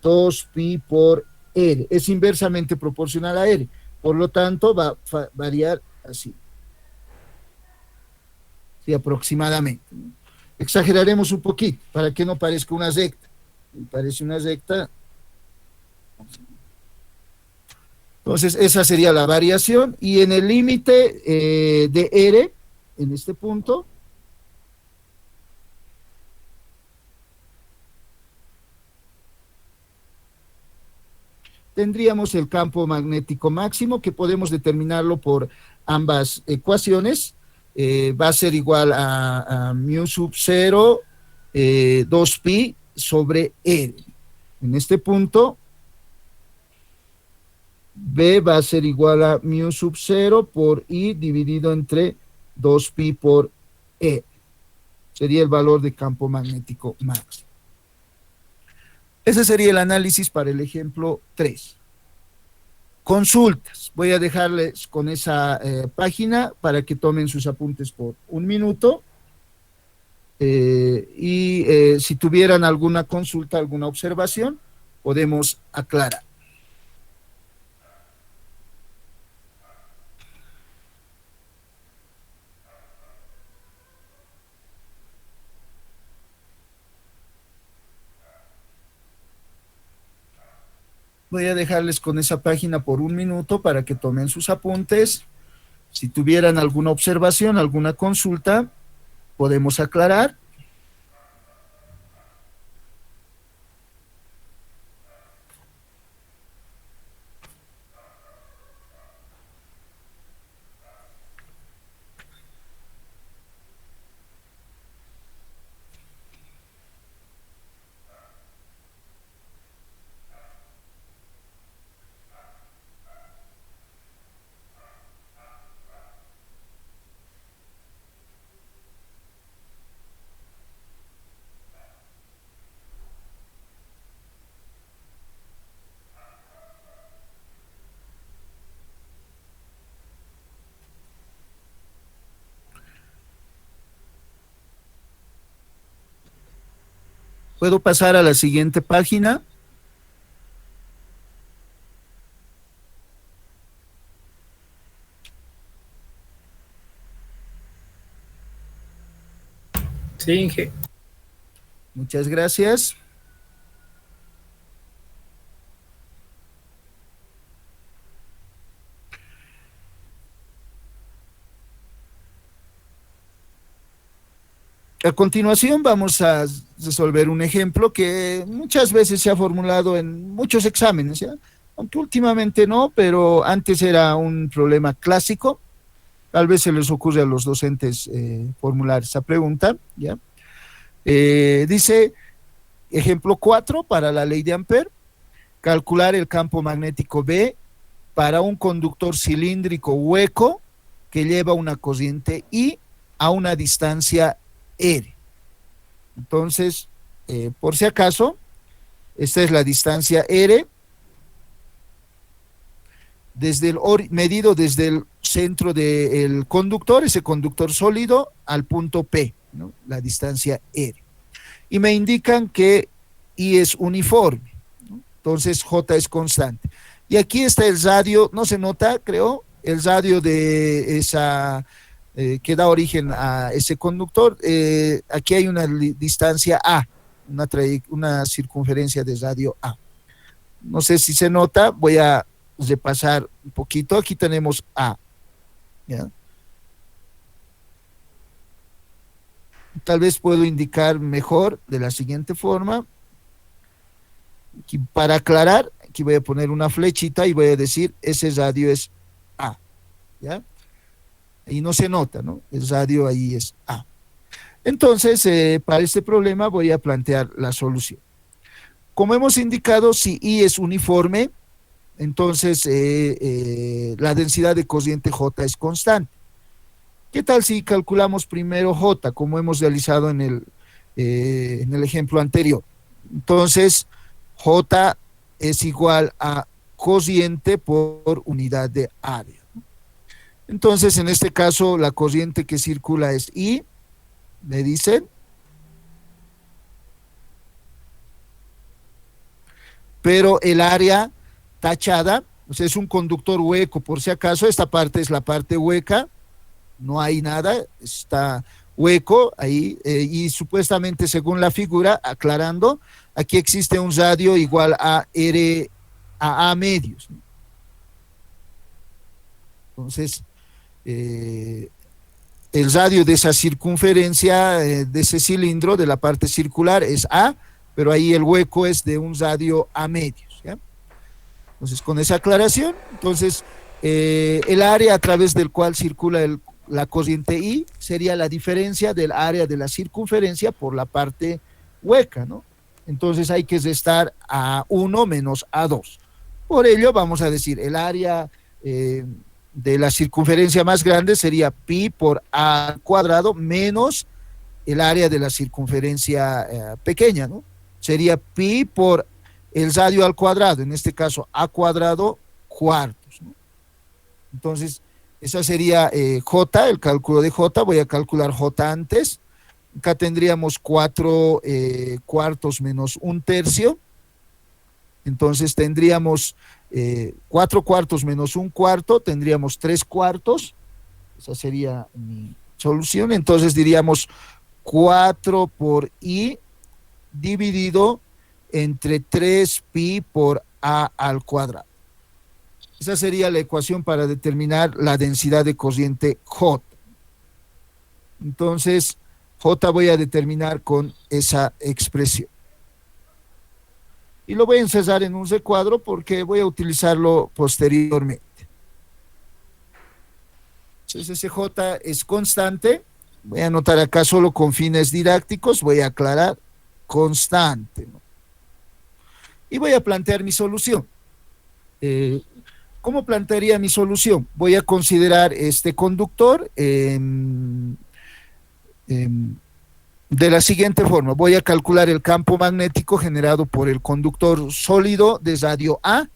Speaker 1: 2pi por R. Es inversamente proporcional a R. Por lo tanto, va a variar así. Sí, aproximadamente. Exageraremos un poquito para que no parezca una recta. Si parece una recta. Entonces, esa sería la variación. Y en el límite de R, en este punto, tendríamos el campo magnético máximo, que podemos determinarlo por ambas ecuaciones. Va a ser igual a mu sub 0, 2pi sobre R. En este punto, B va a ser igual a mu sub 0 por I dividido entre 2pi por E. Sería el valor de campo magnético máximo. Ese sería el análisis para el ejemplo 3. Consultas. Voy a dejarles con esa página para que tomen sus apuntes por un minuto. Si tuvieran alguna consulta, alguna observación, podemos aclarar. Voy a dejarles con esa página por un minuto para que tomen sus apuntes. Si tuvieran alguna observación, alguna consulta, podemos aclarar. ¿Puedo pasar a la siguiente página?
Speaker 2: Sí, Inge.
Speaker 1: Muchas gracias. A continuación vamos a resolver un ejemplo que muchas veces se ha formulado en muchos exámenes, ¿ya? Aunque últimamente no, pero antes era un problema clásico. Tal vez se les ocurre a los docentes formular esa pregunta, ¿ya? Dice, ejemplo 4 para la ley de Ampère, calcular el campo magnético B para un conductor cilíndrico hueco que lleva una corriente I a una distancia R. Entonces, por si acaso, esta es la distancia R, medido desde el centro del conductor, ese conductor sólido, al punto P, ¿no? La distancia R. Y me indican que I es uniforme, ¿no? Entonces J es constante. Y aquí está el radio, no se nota, creo, el radio de esa que da origen a ese conductor. Aquí hay una distancia A, una circunferencia de radio A. No sé si se nota, voy a repasar un poquito. Aquí tenemos A, ¿ya? Tal vez puedo indicar mejor de la siguiente forma. Aquí, para aclarar, aquí voy a poner una flechita y voy a decir ese radio es A, ¿ya? Ahí no se nota, ¿no? El radio ahí es A. Entonces, para este problema voy a plantear la solución. Como hemos indicado, si I es uniforme, entonces la densidad de corriente J es constante. ¿Qué tal si calculamos primero J, como hemos realizado en el ejemplo anterior? Entonces, J es igual a corriente por unidad de área. Entonces, en este caso, la corriente que circula es I, me dicen, pero el área tachada, o sea, es un conductor hueco, por si acaso, esta parte es la parte hueca, no hay nada, está hueco ahí, y supuestamente según la figura, aclarando, aquí existe un radio igual a R a A medios, ¿no? Entonces, el radio de esa circunferencia, de ese cilindro, de la parte circular, es A, pero ahí el hueco es de un radio A medios, ¿ya? Entonces, con esa aclaración, entonces, el área a través del cual circula la corriente I sería la diferencia del área de la circunferencia por la parte hueca, ¿no? Entonces hay que restar A1 menos A2. Por ello, vamos a decir, el área de la circunferencia más grande sería pi por A al cuadrado menos el área de la circunferencia pequeña, ¿no? Sería pi por el radio al cuadrado, en este caso A cuadrado cuartos, ¿no? Entonces, esa sería J, el cálculo de J. Voy a calcular J antes. Acá tendríamos 4 cuartos menos 1/3. Entonces tendríamos 4 cuartos menos 1/4, tendríamos 3 cuartos. Esa sería mi solución. Entonces diríamos 4 por I dividido entre 3 pi por A al cuadrado. Esa sería la ecuación para determinar la densidad de corriente J. Entonces, J voy a determinar con esa expresión. Y lo voy a encerrar en un recuadro porque voy a utilizarlo posteriormente. Entonces, ese J es constante. Voy a anotar acá solo con fines didácticos. Voy a aclarar constante, ¿no? Y voy a plantear mi solución. ¿Cómo plantearía mi solución? Voy a considerar este conductor de la siguiente forma. Voy a calcular el campo magnético generado por el conductor sólido de radio A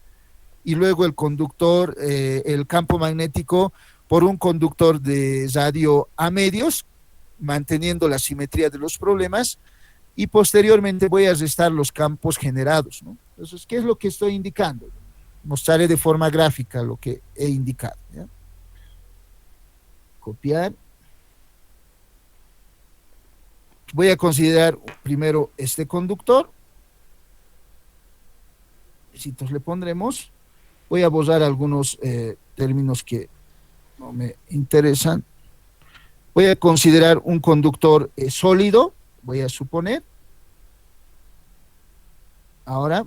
Speaker 1: y luego el campo magnético por un conductor de radio A medios, manteniendo la simetría de los problemas, y posteriormente voy a restar los campos generados, ¿no? Entonces, ¿qué es lo que estoy indicando? Mostraré de forma gráfica lo que he indicado, ¿ya? Copiar. Voy a considerar primero este conductor. Entonces le pondremos. Voy a borrar algunos términos que no me interesan. Voy a considerar un conductor sólido, voy a suponer. Ahora,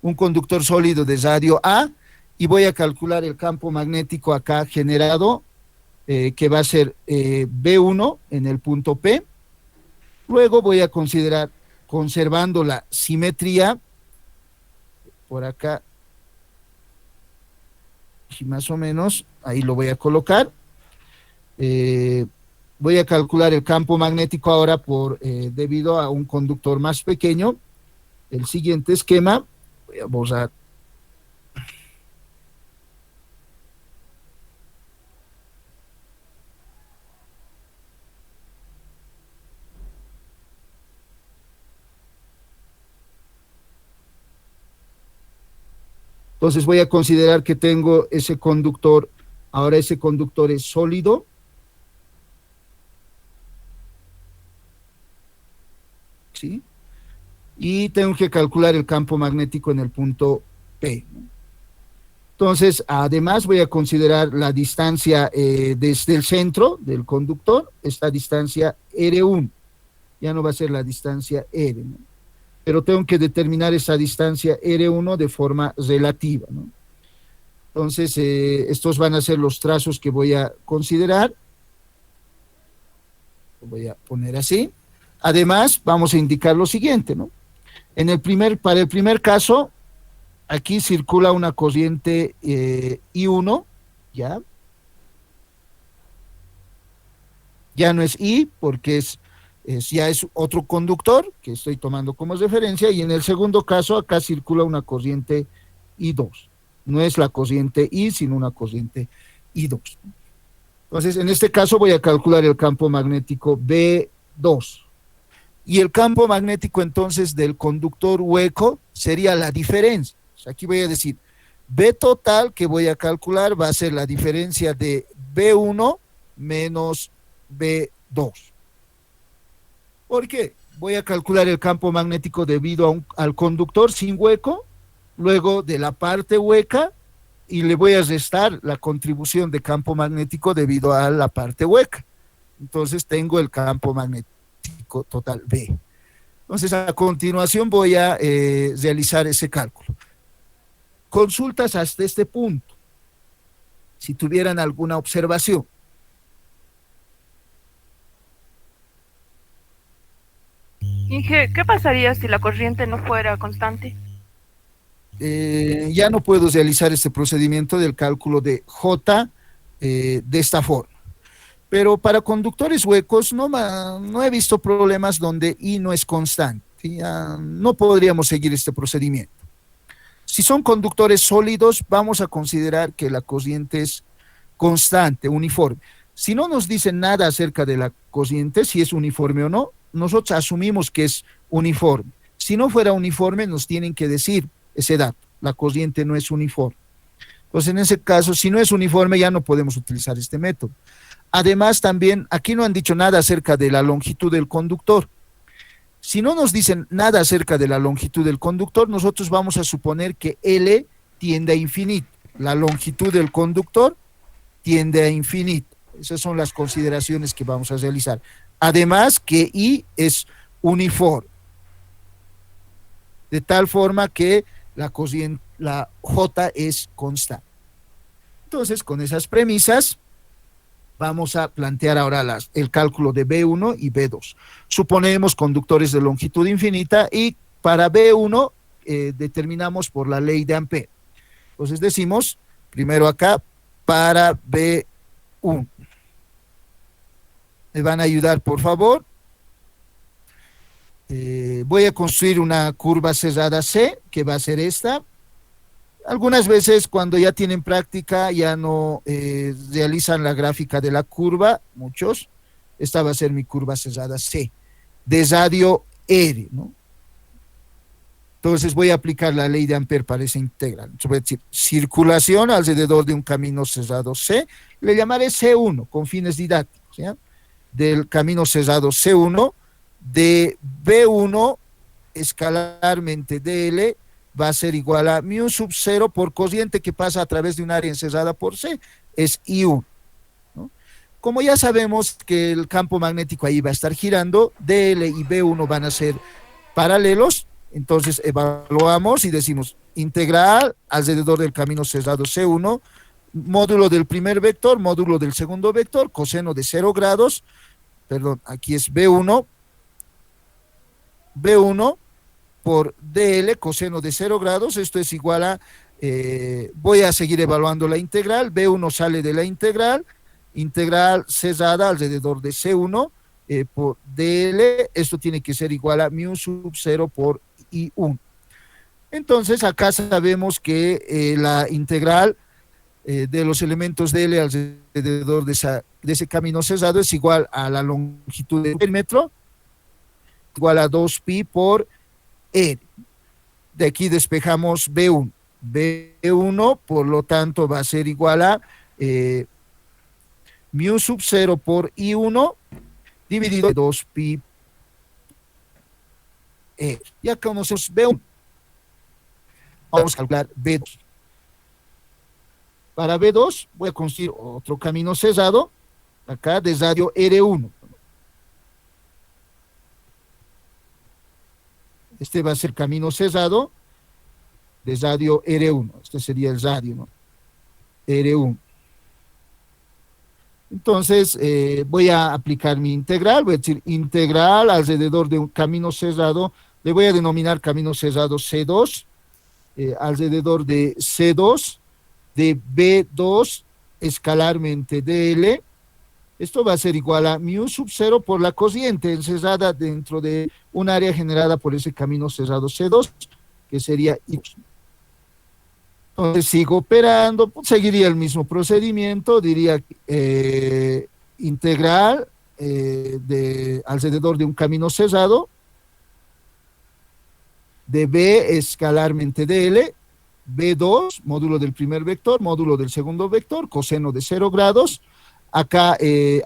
Speaker 1: un conductor sólido de radio A, y voy a calcular el campo magnético acá generado, que va a ser B1 en el punto P. Luego voy a considerar, conservando la simetría, por acá, y más o menos, ahí lo voy a colocar. Voy a calcular el campo magnético ahora debido a un conductor más pequeño. El siguiente esquema, voy a borrar. Entonces voy a considerar que tengo ese conductor, ahora ese conductor es sólido. ¿Sí? Y tengo que calcular el campo magnético en el punto P. Entonces, además voy a considerar la distancia desde el centro del conductor, esta distancia R1. Ya no va a ser la distancia R, ¿no? Pero tengo que determinar esa distancia R1 de forma relativa, ¿no? Entonces, estos van a ser los trazos que voy a considerar. Lo voy a poner así. Además, vamos a indicar lo siguiente, ¿no? Para el primer caso, aquí circula una corriente I1, ¿ya? Ya no es I, porque ya es otro conductor que estoy tomando como referencia, y en el segundo caso acá circula una corriente I2. No es la corriente I, sino una corriente I2. Entonces, en este caso voy a calcular el campo magnético B2. Y el campo magnético entonces del conductor hueco sería la diferencia. O sea, aquí voy a decir, B total que voy a calcular va a ser la diferencia de B1 menos B2. ¿Por qué? Voy a calcular el campo magnético debido al conductor sin hueco, luego de la parte hueca, y le voy a restar la contribución de campo magnético debido a la parte hueca. Entonces tengo el campo magnético total B. Entonces a continuación voy a realizar ese cálculo. Consultas hasta este punto, si tuvieran alguna observación.
Speaker 5: Inge, ¿qué pasaría si la corriente no fuera constante?
Speaker 1: Ya no puedo realizar este procedimiento del cálculo de J de esta forma. Pero para conductores huecos no he visto problemas donde I no es constante. Ya no podríamos seguir este procedimiento. Si son conductores sólidos, vamos a considerar que la corriente es constante, uniforme. Si no nos dicen nada acerca de la corriente, si es uniforme o no, nosotros asumimos que es uniforme. Si no fuera uniforme, nos tienen que decir ese dato. La corriente no es uniforme. Entonces, en ese caso, si no es uniforme, ya no podemos utilizar este método. Además, también, aquí no han dicho nada acerca de la longitud del conductor. Si no nos dicen nada acerca de la longitud del conductor, nosotros vamos a suponer que L tiende a infinito. La longitud del conductor tiende a infinito. Esas son las consideraciones que vamos a realizar. Además que I es uniforme, de tal forma que la J es constante. Entonces, con esas premisas, vamos a plantear ahora el cálculo de B1 y B2. Suponemos conductores de longitud infinita y para B1 determinamos por la ley de Ampère. Entonces decimos, primero acá, para B1. ¿Me van a ayudar, por favor? Voy a construir una curva cerrada C, que va a ser esta. Algunas veces cuando ya tienen práctica ya no realizan la gráfica de la curva, muchos. Esta va a ser mi curva cerrada C, de radio R, ¿no? Entonces voy a aplicar la ley de Ampère para esa integral. Entonces voy a decir, circulación alrededor de un camino cerrado C, le llamaré C1 con fines didácticos, ¿ya? Del camino cerrado C1, de B1 escalarmente dl va a ser igual a mu sub 0 por cociente que pasa a través de un área encerrada por C, es I1, ¿no? Como ya sabemos que el campo magnético ahí va a estar girando, DL y B1 van a ser paralelos, entonces evaluamos y decimos integral alrededor del camino cerrado C1, módulo del primer vector, módulo del segundo vector, coseno de 0 grados, perdón, aquí es B1 por DL, coseno de 0 grados, esto es igual a, voy a seguir evaluando la integral, B1 sale de la integral cerrada alrededor de C1 por DL, esto tiene que ser igual a mu sub 0 por I1. Entonces acá sabemos que la integral de los elementos DL alrededor de ese camino cerrado es igual a la longitud del perímetro, igual a 2pi por R. De aquí despejamos B1. B1, por lo tanto, va a ser igual a mu sub 0 por I1 dividido 2pi R. Ya conocemos B1. Vamos a calcular B2. Para B2 voy a construir otro camino cerrado, acá de radio R1. Este va a ser camino cerrado de radio R1. Este sería el radio, ¿no? R1. Entonces, voy a aplicar mi integral. Voy a decir integral alrededor de un camino cerrado. Le voy a denominar camino cerrado C2. Alrededor de C2, de B2 escalarmente DL. Esto va a ser igual a mu sub 0 por la cociente encerrada dentro de un área generada por ese camino cerrado C2, que sería I2. Entonces sigo operando, pues, seguiría el mismo procedimiento, diría integral de alrededor de un camino cerrado, de B escalarmente DL, B2, módulo del primer vector, módulo del segundo vector, coseno de 0 grados, acá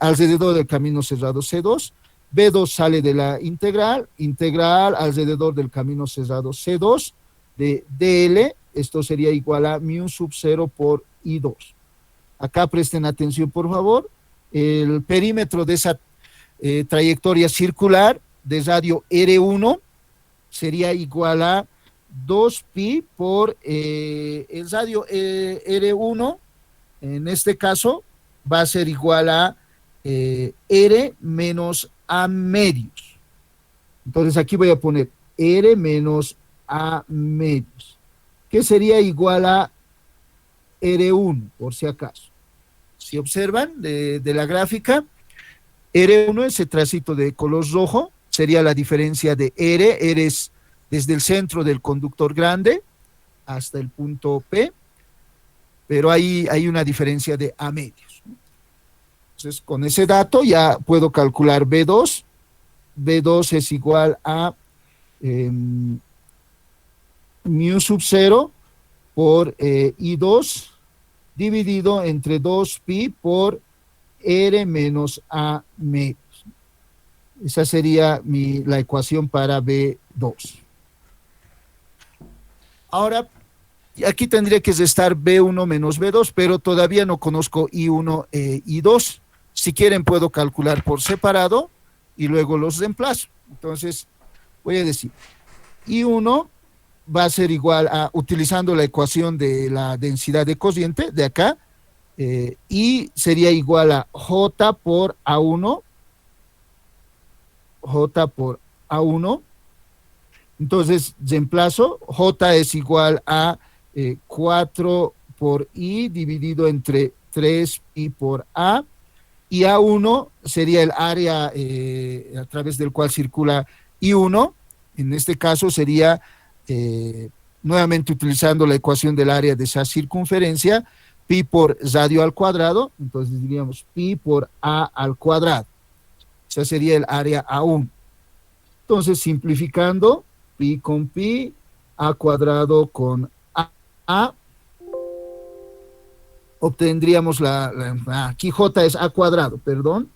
Speaker 1: alrededor del camino cerrado C2, B2 sale de la integral alrededor del camino cerrado C2 de DL, esto sería igual a mu sub 0 por I2. Acá presten atención, por favor, el perímetro de esa trayectoria circular de radio R1 sería igual a 2pi por el radio R1, en este caso, va a ser igual a R menos A medios. Entonces aquí voy a poner R menos A medios, que sería igual a R1, por si acaso. Si observan de la gráfica, R1, ese tracito de color rojo, sería la diferencia de R es desde el centro del conductor grande hasta el punto P, pero ahí hay una diferencia de A medios. Entonces, con ese dato ya puedo calcular B2. B2 es igual a mu sub 0 por I2 dividido entre 2pi por R menos A medios. Esa sería la ecuación para B2. Ahora, aquí tendría que restar B1 menos B2, pero todavía no conozco I1 e I2. Si quieren puedo calcular por separado y luego los reemplazo. Entonces, voy a decir, I1 va a ser igual a, utilizando la ecuación de la densidad de cociente de acá, I sería igual a J por A1, J por A1, entonces reemplazo, J es igual a 4 por I dividido entre 3pi por A, y A1 sería el área a través del cual circula I1, en este caso sería, nuevamente utilizando la ecuación del área de esa circunferencia, pi por radio al cuadrado, entonces diríamos pi por A al cuadrado. Esa sería el área A1. Entonces, simplificando, pi con pi, A cuadrado con A, obtendríamos aquí J es A cuadrado, perdón,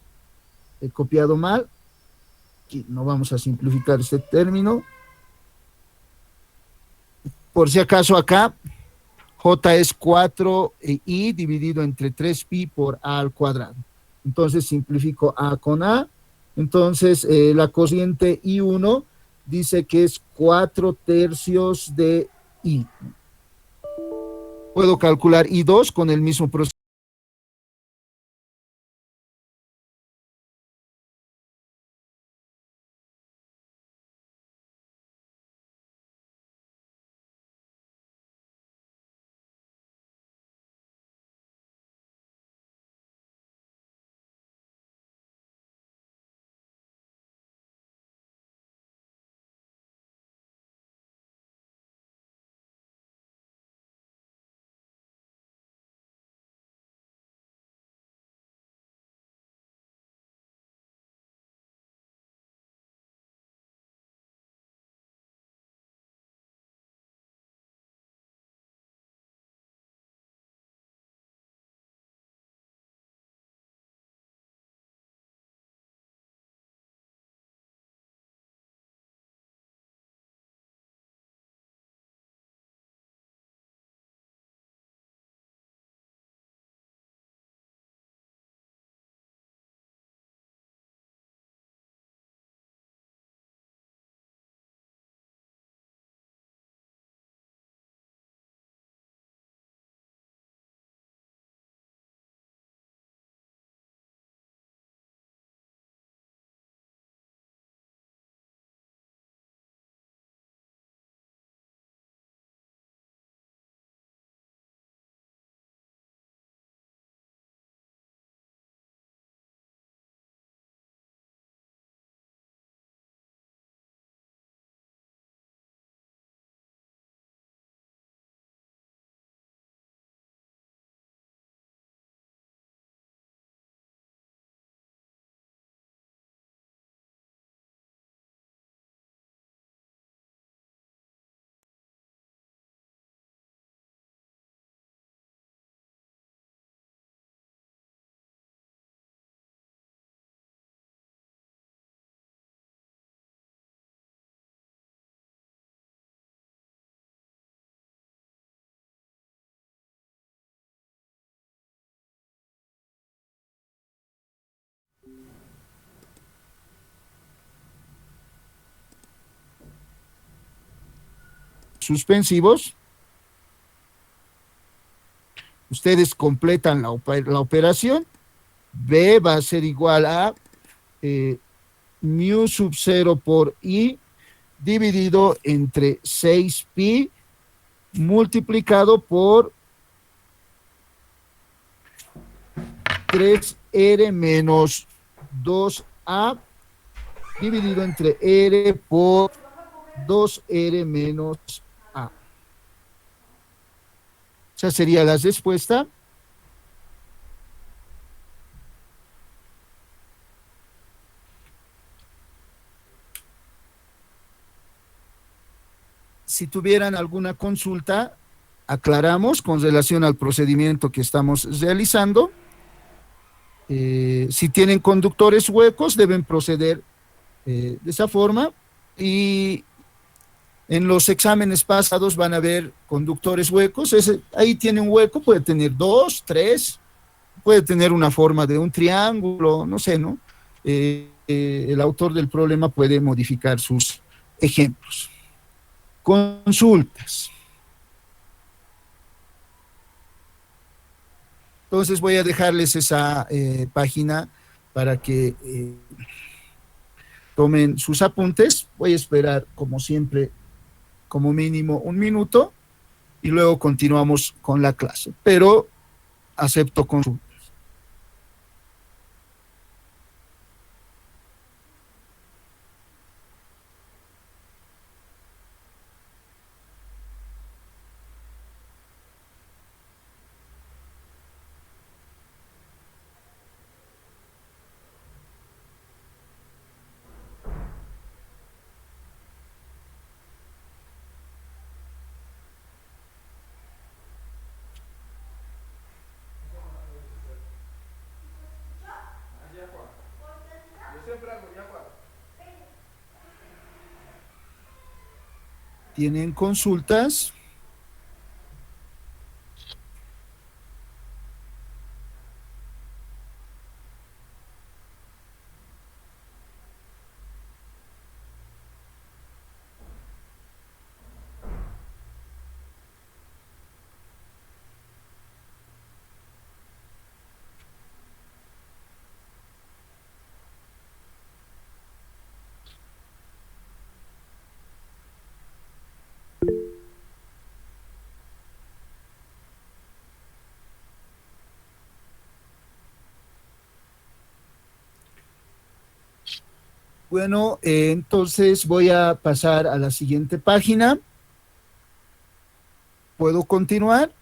Speaker 1: he copiado mal, aquí no vamos a simplificar este término, por si acaso acá, J es 4i dividido entre 3pi por a al cuadrado. Entonces simplifico a con a. Entonces la cociente i1 dice que es 4/3 de i. Puedo calcular i2 con el mismo proceso. Suspensivos. Ustedes completan la operación. B va a ser igual a mu sub 0 por i dividido entre 6pi multiplicado por 3r menos 2a dividido entre r por 2r menos a. Esa sería la respuesta. Si tuvieran alguna consulta, aclaramos con relación al procedimiento que estamos realizando. Si tienen conductores huecos, deben proceder de esa forma, y en los exámenes pasados van a ver conductores huecos. Ahí tiene un hueco, puede tener 2, 3, puede tener una forma de un triángulo, no sé, ¿no? El autor del problema puede modificar sus ejemplos. Consultas. Entonces voy a dejarles esa página para que tomen sus apuntes. Voy a esperar, como siempre, como mínimo 1 minuto, y luego continuamos con la clase, pero acepto consultas. ¿Tienen consultas? Bueno, entonces voy a pasar a la siguiente página. ¿Puedo continuar?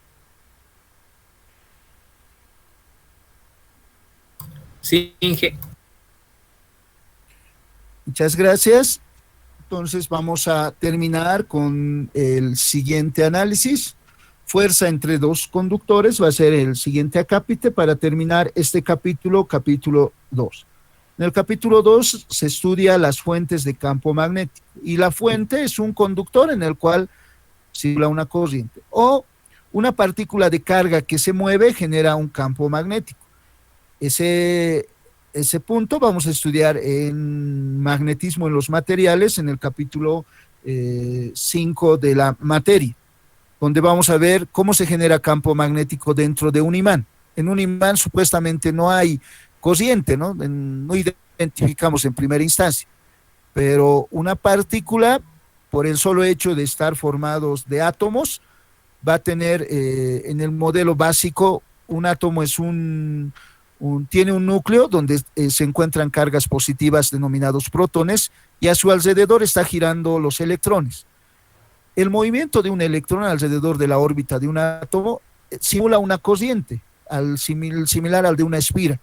Speaker 2: Sí, Inge.
Speaker 1: Muchas gracias. Entonces vamos a terminar con el siguiente análisis. Fuerza entre dos conductores va a ser el siguiente acápite para terminar este capítulo, capítulo 2. En el capítulo 2 se estudia las fuentes de campo magnético y la fuente es un conductor en el cual circula una corriente o una partícula de carga que se mueve genera un campo magnético. Ese punto vamos a estudiar en magnetismo en los materiales en el capítulo 5 de la materia, donde vamos a ver cómo se genera campo magnético dentro de un imán. En un imán supuestamente no hay corriente, ¿no? No identificamos en primera instancia, pero una partícula, por el solo hecho de estar formados de átomos, va a tener en el modelo básico, un átomo es tiene un núcleo donde se encuentran cargas positivas denominados protones y a su alrededor está girando los electrones. El movimiento de un electrón alrededor de la órbita de un átomo simula una corriente similar al de una espira.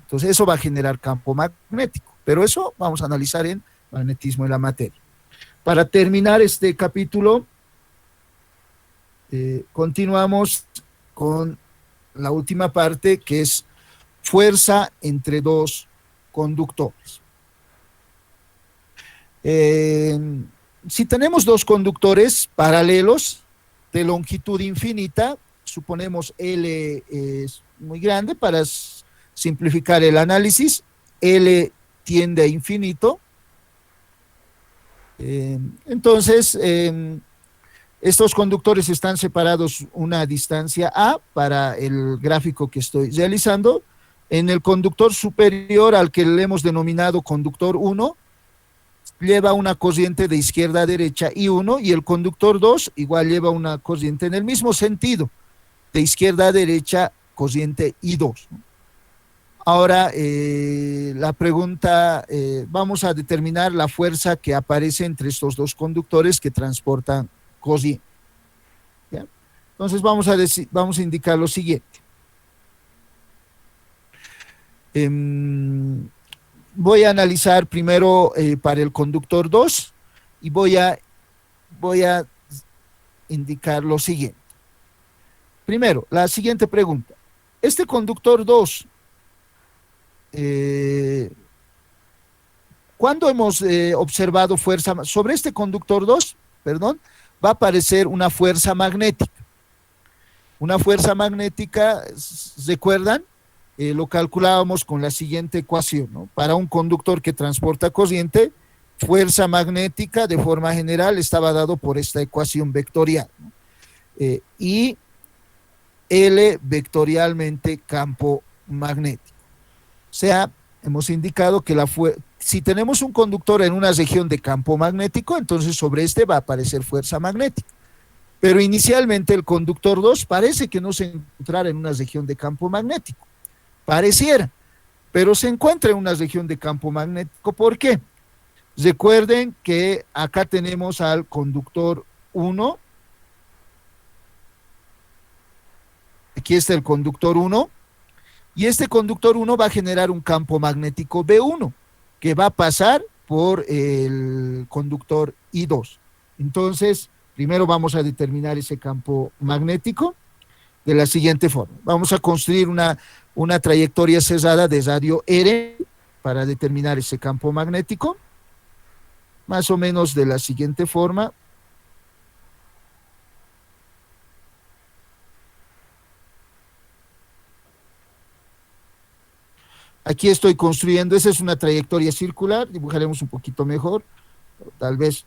Speaker 1: Entonces eso va a generar campo magnético, pero eso vamos a analizar en magnetismo en la materia. Para terminar este capítulo, continuamos con la última parte, que es fuerza entre dos conductores. Si tenemos dos conductores paralelos de longitud infinita, suponemos L es muy grande para simplificar el análisis, L tiende a infinito. Entonces, estos conductores están separados una distancia A para el gráfico que estoy realizando. En el conductor superior, al que le hemos denominado conductor 1, lleva una corriente de izquierda a derecha I1, y el conductor 2 igual lleva una corriente en el mismo sentido, de izquierda a derecha, corriente I2. Ahora, la pregunta, vamos a determinar la fuerza que aparece entre estos dos conductores que transportan corriente. ¿Ya? Entonces vamos a indicar lo siguiente. Voy a analizar primero para el conductor 2 y voy a indicar lo siguiente. Primero, la siguiente pregunta. Este conductor 2, ¿cuándo hemos observado fuerza? Sobre este conductor 2, perdón, va a aparecer una fuerza magnética. Una fuerza magnética, ¿recuerdan? Lo calculábamos con la siguiente ecuación, ¿no? Para un conductor que transporta corriente, fuerza magnética de forma general estaba dado por esta ecuación vectorial, ¿no? Y L vectorialmente campo magnético. O sea, hemos indicado que si tenemos un conductor en una región de campo magnético, entonces sobre este va a aparecer fuerza magnética. Pero inicialmente el conductor 2 parece que no se encontrara en una región de campo magnético. Pareciera, pero se encuentra en una región de campo magnético. ¿Por qué? Recuerden que acá tenemos al conductor 1. Aquí está el conductor 1. Y este conductor 1 va a generar un campo magnético B1, que va a pasar por el conductor I2. Entonces, primero vamos a determinar ese campo magnético de la siguiente forma. Vamos a construir una trayectoria cerrada de radio R para determinar ese campo magnético, más o menos de la siguiente forma. Aquí estoy construyendo, esa es una trayectoria circular, dibujaremos un poquito mejor, tal vez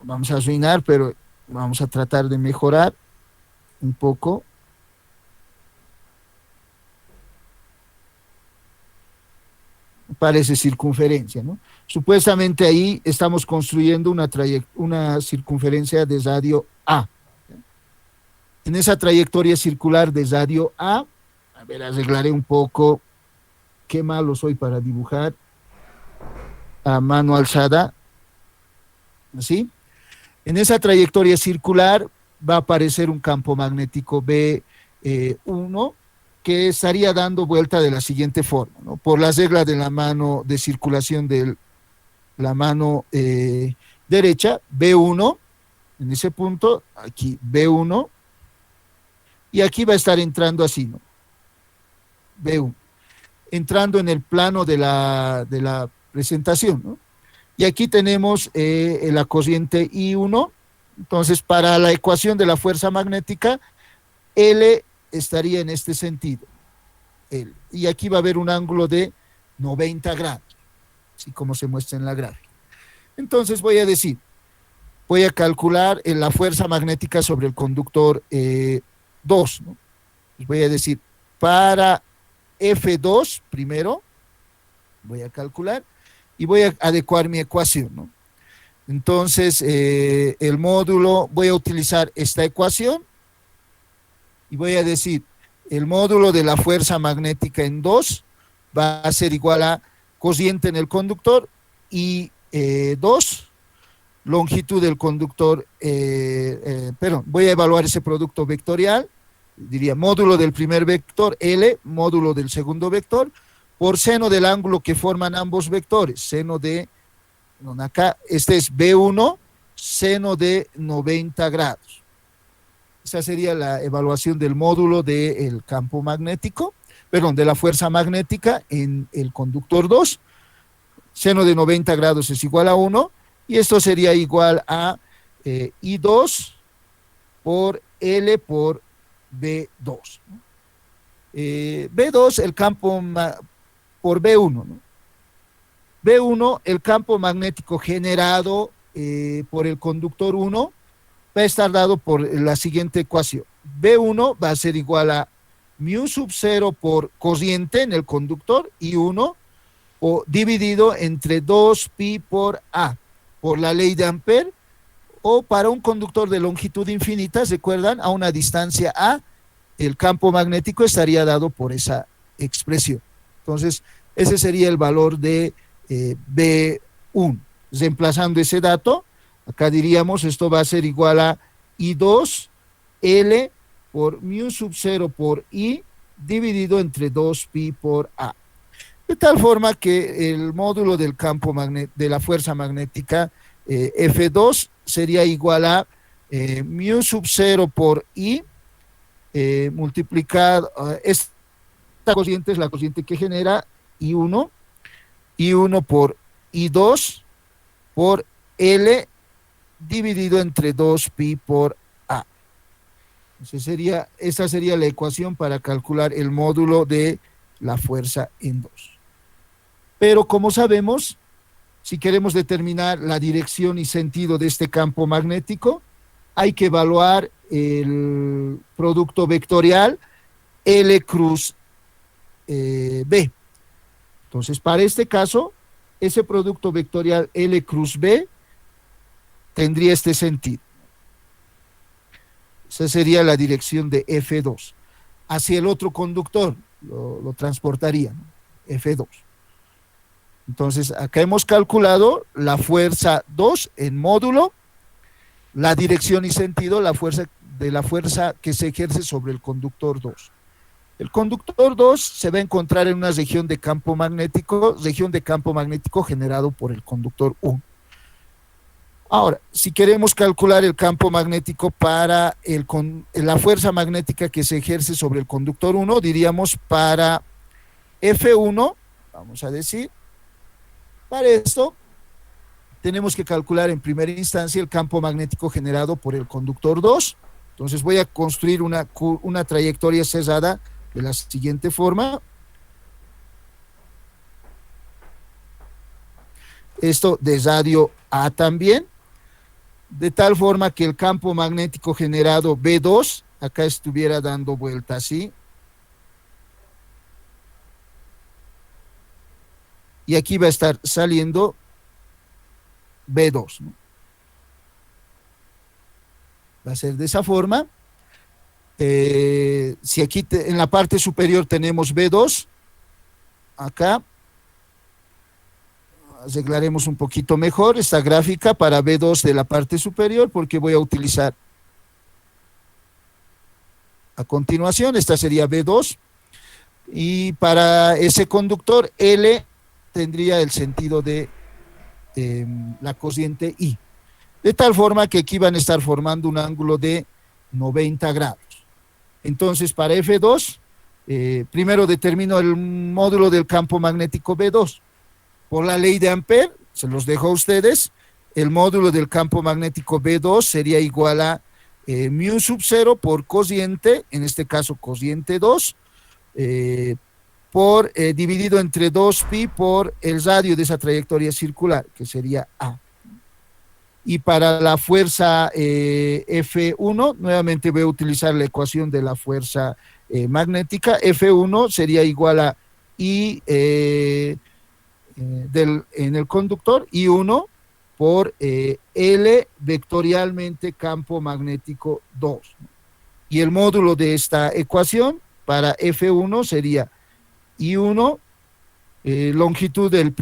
Speaker 1: vamos a arruinar, pero vamos a tratar de mejorar un poco. Parece circunferencia, ¿no? Supuestamente ahí estamos construyendo una circunferencia de radio A. En esa trayectoria circular de radio A ver, arreglaré un poco, qué malo soy para dibujar. a mano alzada, ¿sí? En esa trayectoria circular va a aparecer un campo magnético B1 que estaría dando vuelta de la siguiente forma, ¿no? Por las reglas de la mano de circulación de la mano derecha, B1, en ese punto, aquí B1, y aquí va a estar entrando así, ¿no? B1, entrando en el plano de la presentación, ¿no? Y aquí tenemos la corriente I1. Entonces, para la ecuación de la fuerza magnética, L estaría en este sentido. L. Y aquí va a haber un ángulo de 90 grados, así como se muestra en la gráfica. Entonces voy a calcular la fuerza magnética sobre el conductor 2, ¿no? Voy a decir, para F2 primero, voy a calcular, y voy a adecuar mi ecuación, ¿no? Entonces, el módulo, voy a utilizar esta ecuación y voy a decir, el módulo de la fuerza magnética en 2 va a ser igual a cociente en el conductor y 2, longitud del conductor, voy a evaluar ese producto vectorial, diría módulo del primer vector, L, módulo del segundo vector, por seno del ángulo que forman ambos vectores, seno de, acá, este es B1, seno de 90 grados. Esa sería la evaluación del módulo del campo magnético, de la fuerza magnética en el conductor 2. Seno de 90 grados es igual a 1, y esto sería igual a I2 por L por B2. B2, el campo por B1, ¿no? B1, el campo magnético generado por el conductor 1 va a estar dado por la siguiente ecuación. B1 va a ser igual a mu sub 0 por corriente en el conductor y 1 dividido entre 2 pi por A, por la ley de Ampère, o para un conductor de longitud infinita, ¿recuerdan? A una distancia A, el campo magnético estaría dado por esa expresión. Entonces, ese sería el valor de B1. Reemplazando ese dato, acá diríamos, esto va a ser igual a I2 L por mu sub 0 por I dividido entre 2 pi por A. De tal forma que el módulo del campo de la fuerza magnética F2 sería igual a mu sub 0 por I multiplicado, esta corriente es la corriente que genera I1 por I2 por L dividido entre 2 pi por A. Entonces esa sería la ecuación para calcular el módulo de la fuerza en 2. Pero como sabemos, si queremos determinar la dirección y sentido de este campo magnético, hay que evaluar el producto vectorial L cruz B. Entonces, para este caso, ese producto vectorial L cruz B tendría este sentido. Esa sería la dirección de F2. Hacia el otro conductor lo transportaría, ¿no? F2. Entonces, acá hemos calculado la fuerza 2 en módulo, la dirección y sentido, la fuerza que se ejerce sobre el conductor 2. El conductor 2 se va a encontrar en una región de campo magnético generado por el conductor 1. Ahora, si queremos calcular el campo magnético para la fuerza magnética que se ejerce sobre el conductor 1, diríamos para F1, vamos a decir, para esto tenemos que calcular en primera instancia el campo magnético generado por el conductor 2. Entonces voy a construir una trayectoria cerrada de la siguiente forma. Esto de radio A también, de tal forma que el campo magnético generado B2 acá estuviera dando vuelta así. Y aquí va a estar saliendo B2, ¿no? Va a ser de esa forma. Si aquí en la parte superior tenemos B2, acá arreglaremos un poquito mejor esta gráfica para B2 de la parte superior, porque voy a utilizar a continuación, esta sería B2, y para ese conductor L tendría el sentido de la cociente I, de tal forma que aquí van a estar formando un ángulo de 90 grados. Entonces, para F2, primero determino el módulo del campo magnético B2. Por la ley de Ampère, se los dejo a ustedes, el módulo del campo magnético B2 sería igual a mu sub 0 por cociente, en este caso cociente 2, por dividido entre 2pi por el radio de esa trayectoria circular, que sería A. Y para la fuerza F1, nuevamente voy a utilizar la ecuación de la fuerza magnética. F1 sería igual a I en el conductor, I1 por L vectorialmente campo magnético 2. Y el módulo de esta ecuación para F1 sería I1, longitud del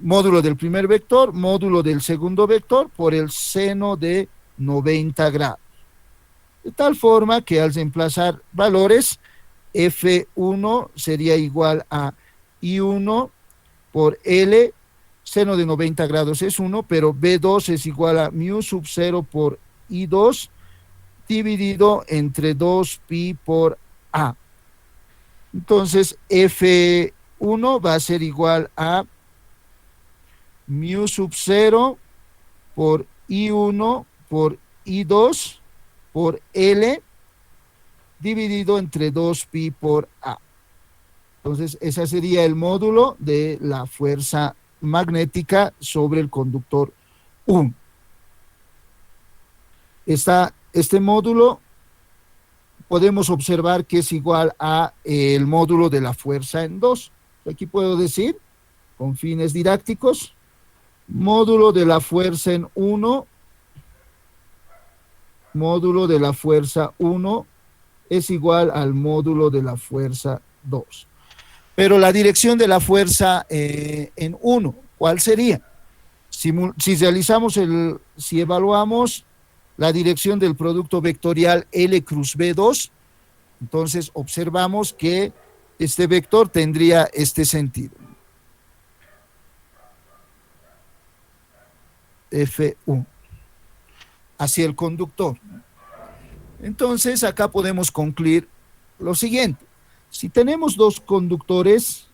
Speaker 1: módulo del primer vector, módulo del segundo vector por el seno de 90 grados. De tal forma que al reemplazar valores, F1 sería igual a I1 por L, seno de 90 grados es 1, pero B2 es igual a mu sub 0 por I2 dividido entre 2pi por A. Entonces, F1 va a ser igual a mu sub 0 por I1 por I2 por L dividido entre 2pi por A. Entonces, ese sería el módulo de la fuerza magnética sobre el conductor 1. Este módulo podemos observar que es igual a el módulo de la fuerza en 2. Aquí puedo decir, con fines didácticos, módulo de la fuerza en 1, módulo de la fuerza 1 es igual al módulo de la fuerza 2. Pero la dirección de la fuerza en 1, ¿cuál sería? Si evaluamos la dirección del producto vectorial L cruz B2, entonces observamos que este vector tendría este sentido. F1, hacia el conductor. Entonces, acá podemos concluir lo siguiente. Si tenemos dos conductores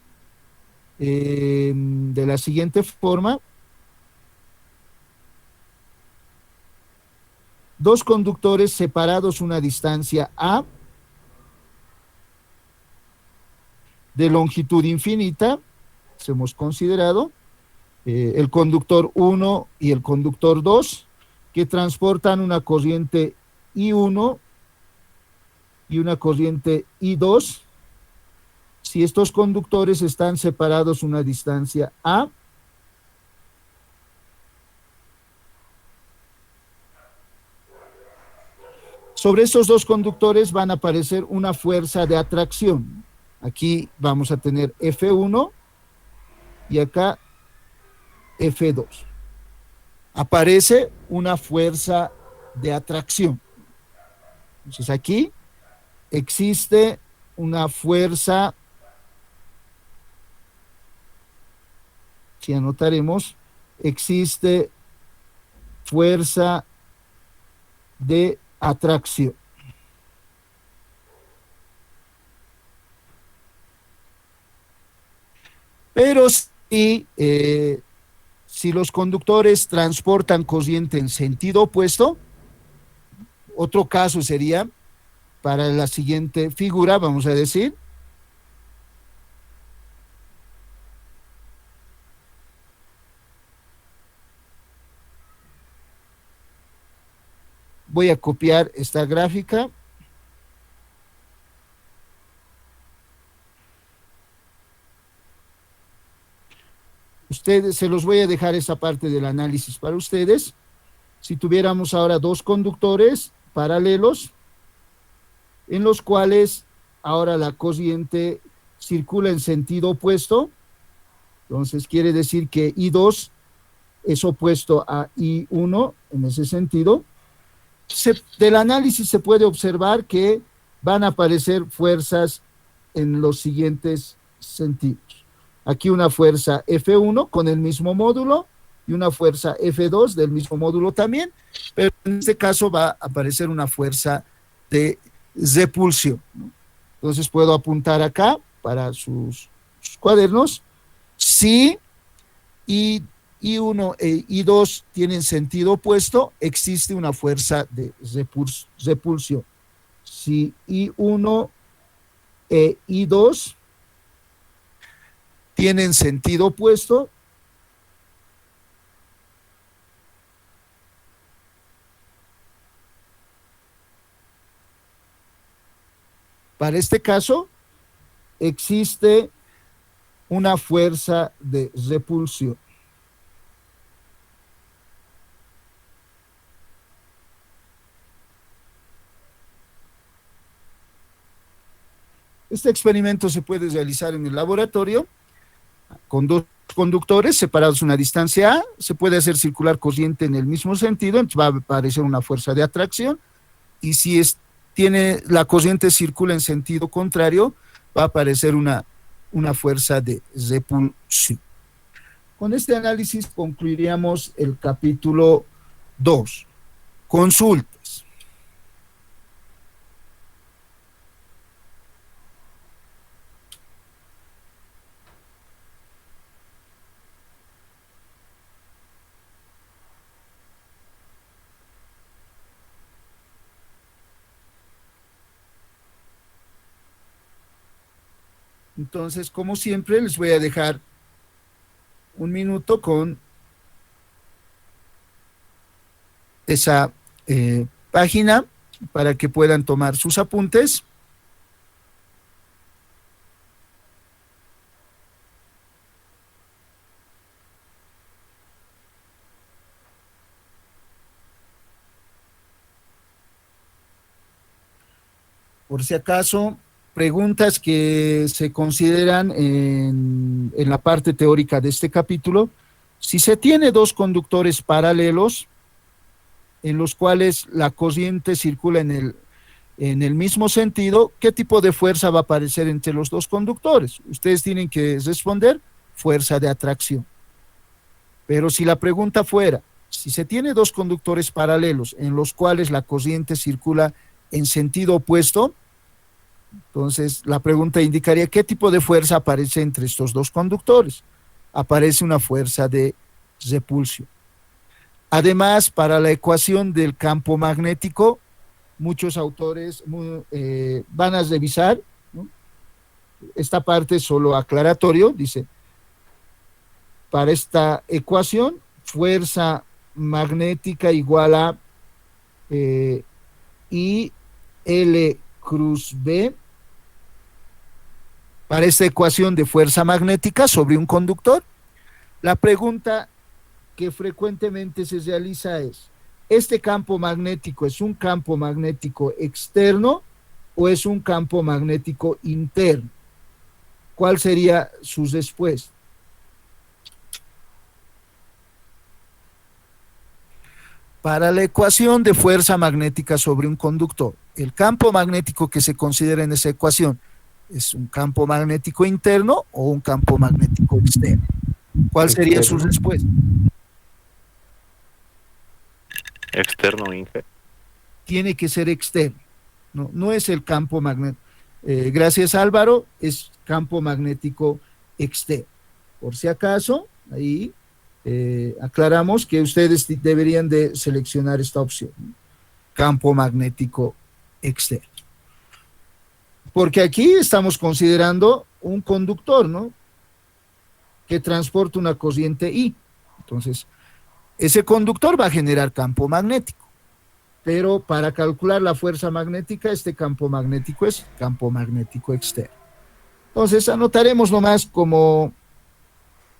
Speaker 1: de la siguiente forma, dos conductores separados una distancia A de longitud infinita, hemos considerado, el conductor 1 y el conductor 2, que transportan una corriente I1 y una corriente I2. Si estos conductores están separados una distancia A, sobre estos dos conductores van a aparecer una fuerza de atracción. Aquí vamos a tener F1 y acá F2. Aparece una fuerza de atracción. Entonces aquí existe una fuerza, si anotaremos, existe fuerza de atracción. Pero si los conductores transportan corriente en sentido opuesto, otro caso sería para la siguiente figura, vamos a decir, voy a copiar esta gráfica. Se los voy a dejar esa parte del análisis para ustedes. Si tuviéramos ahora dos conductores paralelos, en los cuales ahora la corriente circula en sentido opuesto, Entonces quiere decir que I2 es opuesto a I1 en ese sentido. Del análisis se puede observar que van a aparecer fuerzas en los siguientes sentidos. Aquí una fuerza F1 con el mismo módulo y una fuerza F2 del mismo módulo también, pero en este caso va a aparecer una fuerza de repulsión, ¿no? Entonces puedo apuntar acá para sus cuadernos, si I1 e I2 tienen sentido opuesto, existe una fuerza de repulsión. Si I1 e I2 tienen sentido opuesto, para este caso existe una fuerza de repulsión. Este experimento se puede realizar en el laboratorio con dos conductores separados a una distancia A, se puede hacer circular corriente en el mismo sentido, entonces va a aparecer una fuerza de atracción, y si la corriente circula en sentido contrario, va a aparecer una fuerza de repulsión. Con este análisis concluiríamos el capítulo 2. Consultas. Entonces, como siempre, les voy a dejar un minuto con esa página para que puedan tomar sus apuntes. Por si acaso, preguntas que se consideran en la parte teórica de este capítulo. Si se tiene dos conductores paralelos en los cuales la corriente circula en el mismo sentido, ¿qué tipo de fuerza va a aparecer entre los dos conductores? Ustedes tienen que responder fuerza de atracción. Pero si la pregunta fuera, si se tiene dos conductores paralelos en los cuales la corriente circula en sentido opuesto, entonces la pregunta indicaría qué tipo de fuerza aparece entre estos dos conductores. Aparece una fuerza de repulsión. Además, para la ecuación del campo magnético, muchos autores van a revisar, ¿no? Esta parte es solo aclaratorio, dice, para esta ecuación, fuerza magnética igual a I L cruz B. Para esta ecuación de fuerza magnética sobre un conductor, la pregunta que frecuentemente se realiza es, ¿este campo magnético es un campo magnético externo o es un campo magnético interno? ¿Cuál sería su respuesta? Para la ecuación de fuerza magnética sobre un conductor, el campo magnético que se considera en esa ecuación, ¿es un campo magnético interno o un campo magnético externo? ¿Cuál sería su respuesta?
Speaker 6: Externo, Inge.
Speaker 1: Tiene que ser externo. No es el campo magnético. Gracias, Álvaro, es campo magnético externo. Por si acaso, ahí aclaramos que ustedes deberían de seleccionar esta opción, ¿no? Campo magnético externo. Porque aquí estamos considerando un conductor, ¿no? Que transporta una corriente I. Entonces, ese conductor va a generar campo magnético. Pero para calcular la fuerza magnética, este campo magnético es campo magnético externo. Entonces, anotaremos nomás como,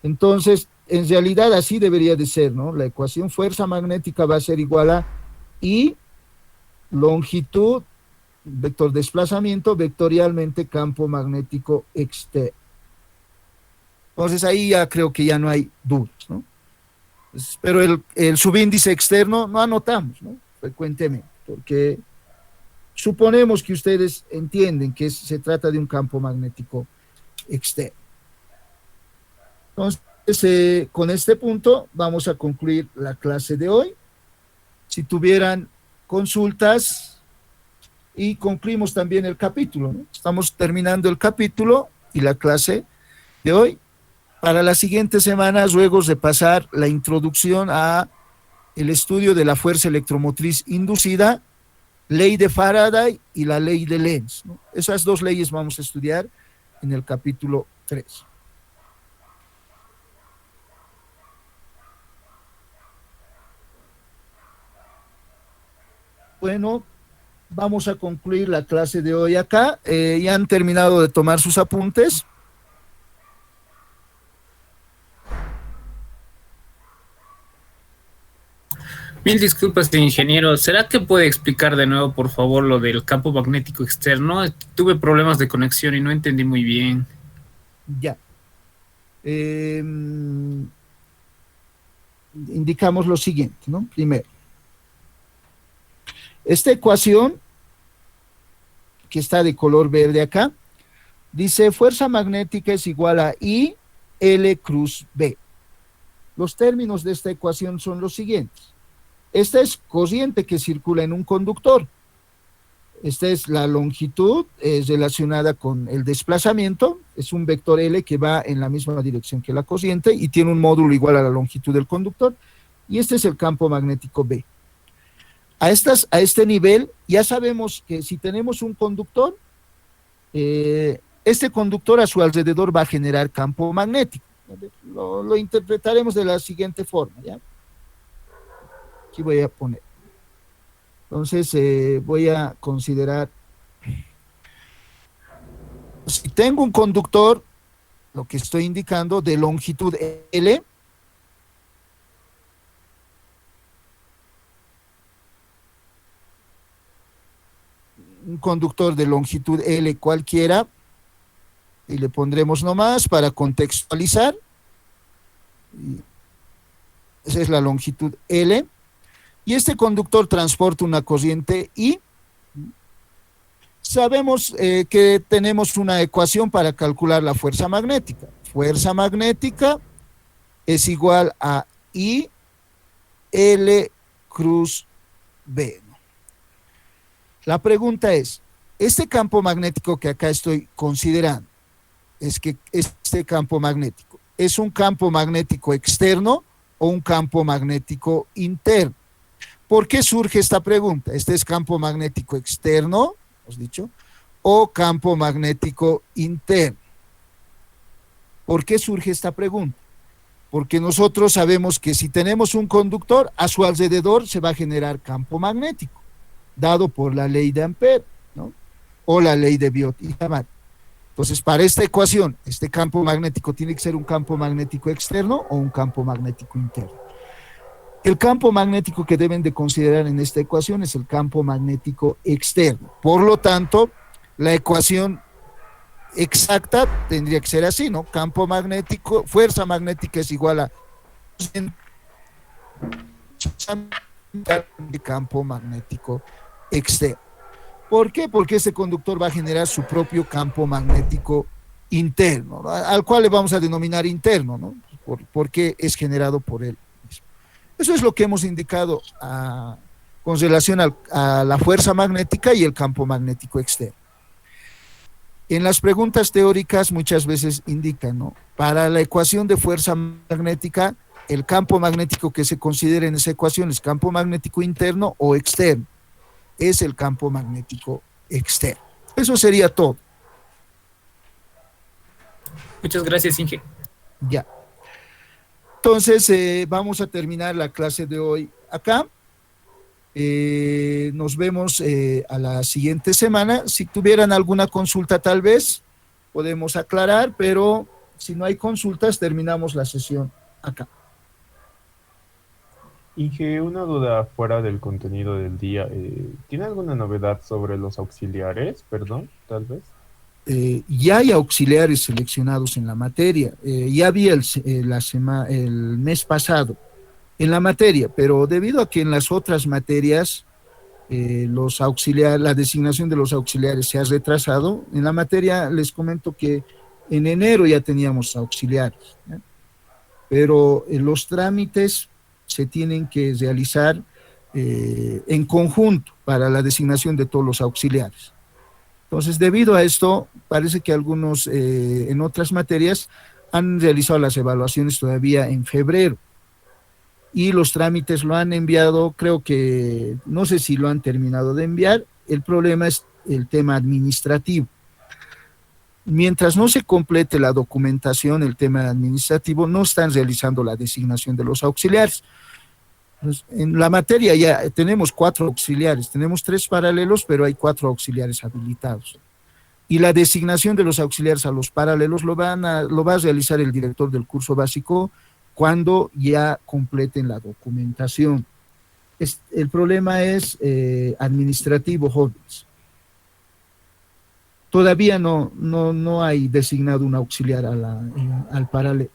Speaker 1: entonces, en realidad así debería de ser, ¿no? La ecuación fuerza magnética va a ser igual a I, longitud, vector desplazamiento, vectorialmente campo magnético externo. Entonces ahí ya creo que ya no hay dudas, ¿no? Pero el subíndice externo no anotamos, ¿no? Frecuentemente, porque suponemos que ustedes entienden que se trata de un campo magnético externo. Entonces, con este punto vamos a concluir la clase de hoy. Si tuvieran consultas, y concluimos también el capítulo, ¿no? Estamos terminando el capítulo y la clase de hoy. Para las siguientes semanas, luego de pasar la introducción a el estudio de la fuerza electromotriz inducida, ley de Faraday y la ley de Lenz, ¿no? Esas dos leyes vamos a estudiar en el capítulo 3. Bueno, vamos a concluir la clase de hoy acá. ¿Ya han terminado de tomar sus apuntes?
Speaker 7: Mil disculpas, ingeniero. ¿Será que puede explicar de nuevo, por favor, lo del campo magnético externo? Tuve problemas de conexión y no entendí muy bien.
Speaker 1: Ya. Indicamos lo siguiente, ¿no? Primero, esta ecuación, que está de color verde acá, dice fuerza magnética es igual a I L cruz B. Los términos de esta ecuación son los siguientes. Esta es corriente que circula en un conductor. Esta es la longitud, es relacionada con el desplazamiento, es un vector L que va en la misma dirección que la corriente y tiene un módulo igual a la longitud del conductor, y este es el campo magnético B. A este nivel ya sabemos que si tenemos un conductor, este conductor a su alrededor va a generar campo magnético. Lo interpretaremos de la siguiente forma, ¿ya? Aquí voy a poner. Entonces voy a considerar, si tengo un conductor, lo que estoy indicando, de longitud L, un conductor de longitud L cualquiera, y le pondremos nomás para contextualizar, esa es la longitud L, y este conductor transporta una corriente I. Sabemos que tenemos una ecuación para calcular la fuerza magnética. Fuerza magnética es igual a I L cruz B. La pregunta es, este campo magnético que acá estoy considerando, es que este campo magnético, ¿es un campo magnético externo o un campo magnético interno? ¿Por qué surge esta pregunta? ¿Este es campo magnético externo, hemos dicho, o campo magnético interno? ¿Por qué surge esta pregunta? Porque nosotros sabemos que si tenemos un conductor, a su alrededor se va a generar campo magnético, dado por la ley de Ampère, ¿no? O la ley de Biot-Savart. Entonces, para esta ecuación, este campo magnético tiene que ser un campo magnético externo o un campo magnético interno. El campo magnético que deben de considerar en esta ecuación es el campo magnético externo. Por lo tanto, la ecuación exacta tendría que ser así, ¿no? Campo magnético, fuerza magnética es igual a campo magnético externo. ¿Por qué? Porque ese conductor va a generar su propio campo magnético interno, ¿no? Al cual le vamos a denominar interno, ¿no? Porque es generado por él mismo. Eso es lo que hemos indicado con relación a la fuerza magnética y el campo magnético externo. En las preguntas teóricas muchas veces indican, ¿no? Para la ecuación de fuerza magnética, el campo magnético que se considera en esa ecuación es campo magnético interno o externo. Es el campo magnético externo. Eso sería todo.
Speaker 7: Muchas gracias, Inge.
Speaker 1: Ya. Entonces, vamos a terminar la clase de hoy acá. Nos vemos a la siguiente semana. Si tuvieran alguna consulta, tal vez podemos aclarar, pero si no hay consultas, terminamos la sesión acá.
Speaker 8: Inge, una duda fuera del contenido del día. ¿Tiene alguna novedad sobre los auxiliares? Perdón, tal vez.
Speaker 1: ya hay auxiliares seleccionados en la materia. Ya había el mes pasado en la materia, pero debido a que en las otras materias la designación de los auxiliares se ha retrasado, en la materia les comento que en enero ya teníamos auxiliares, ¿ya? Pero los trámites se tienen que realizar en conjunto para la designación de todos los auxiliares. Entonces, debido a esto, parece que algunos en otras materias han realizado las evaluaciones todavía en febrero y los trámites lo han enviado, creo que, no sé si lo han terminado de enviar. El problema es el tema administrativo. Mientras no se complete la documentación, el tema administrativo, no están realizando la designación de los auxiliares. Pues, en la materia ya tenemos 4 auxiliares, tenemos 3 paralelos, pero hay 4 auxiliares habilitados. Y la designación de los auxiliares a los paralelos lo va a realizar el director del curso básico cuando ya completen la documentación. El problema es administrativo, jóvenes. Todavía no hay designado un auxiliar al paralelo.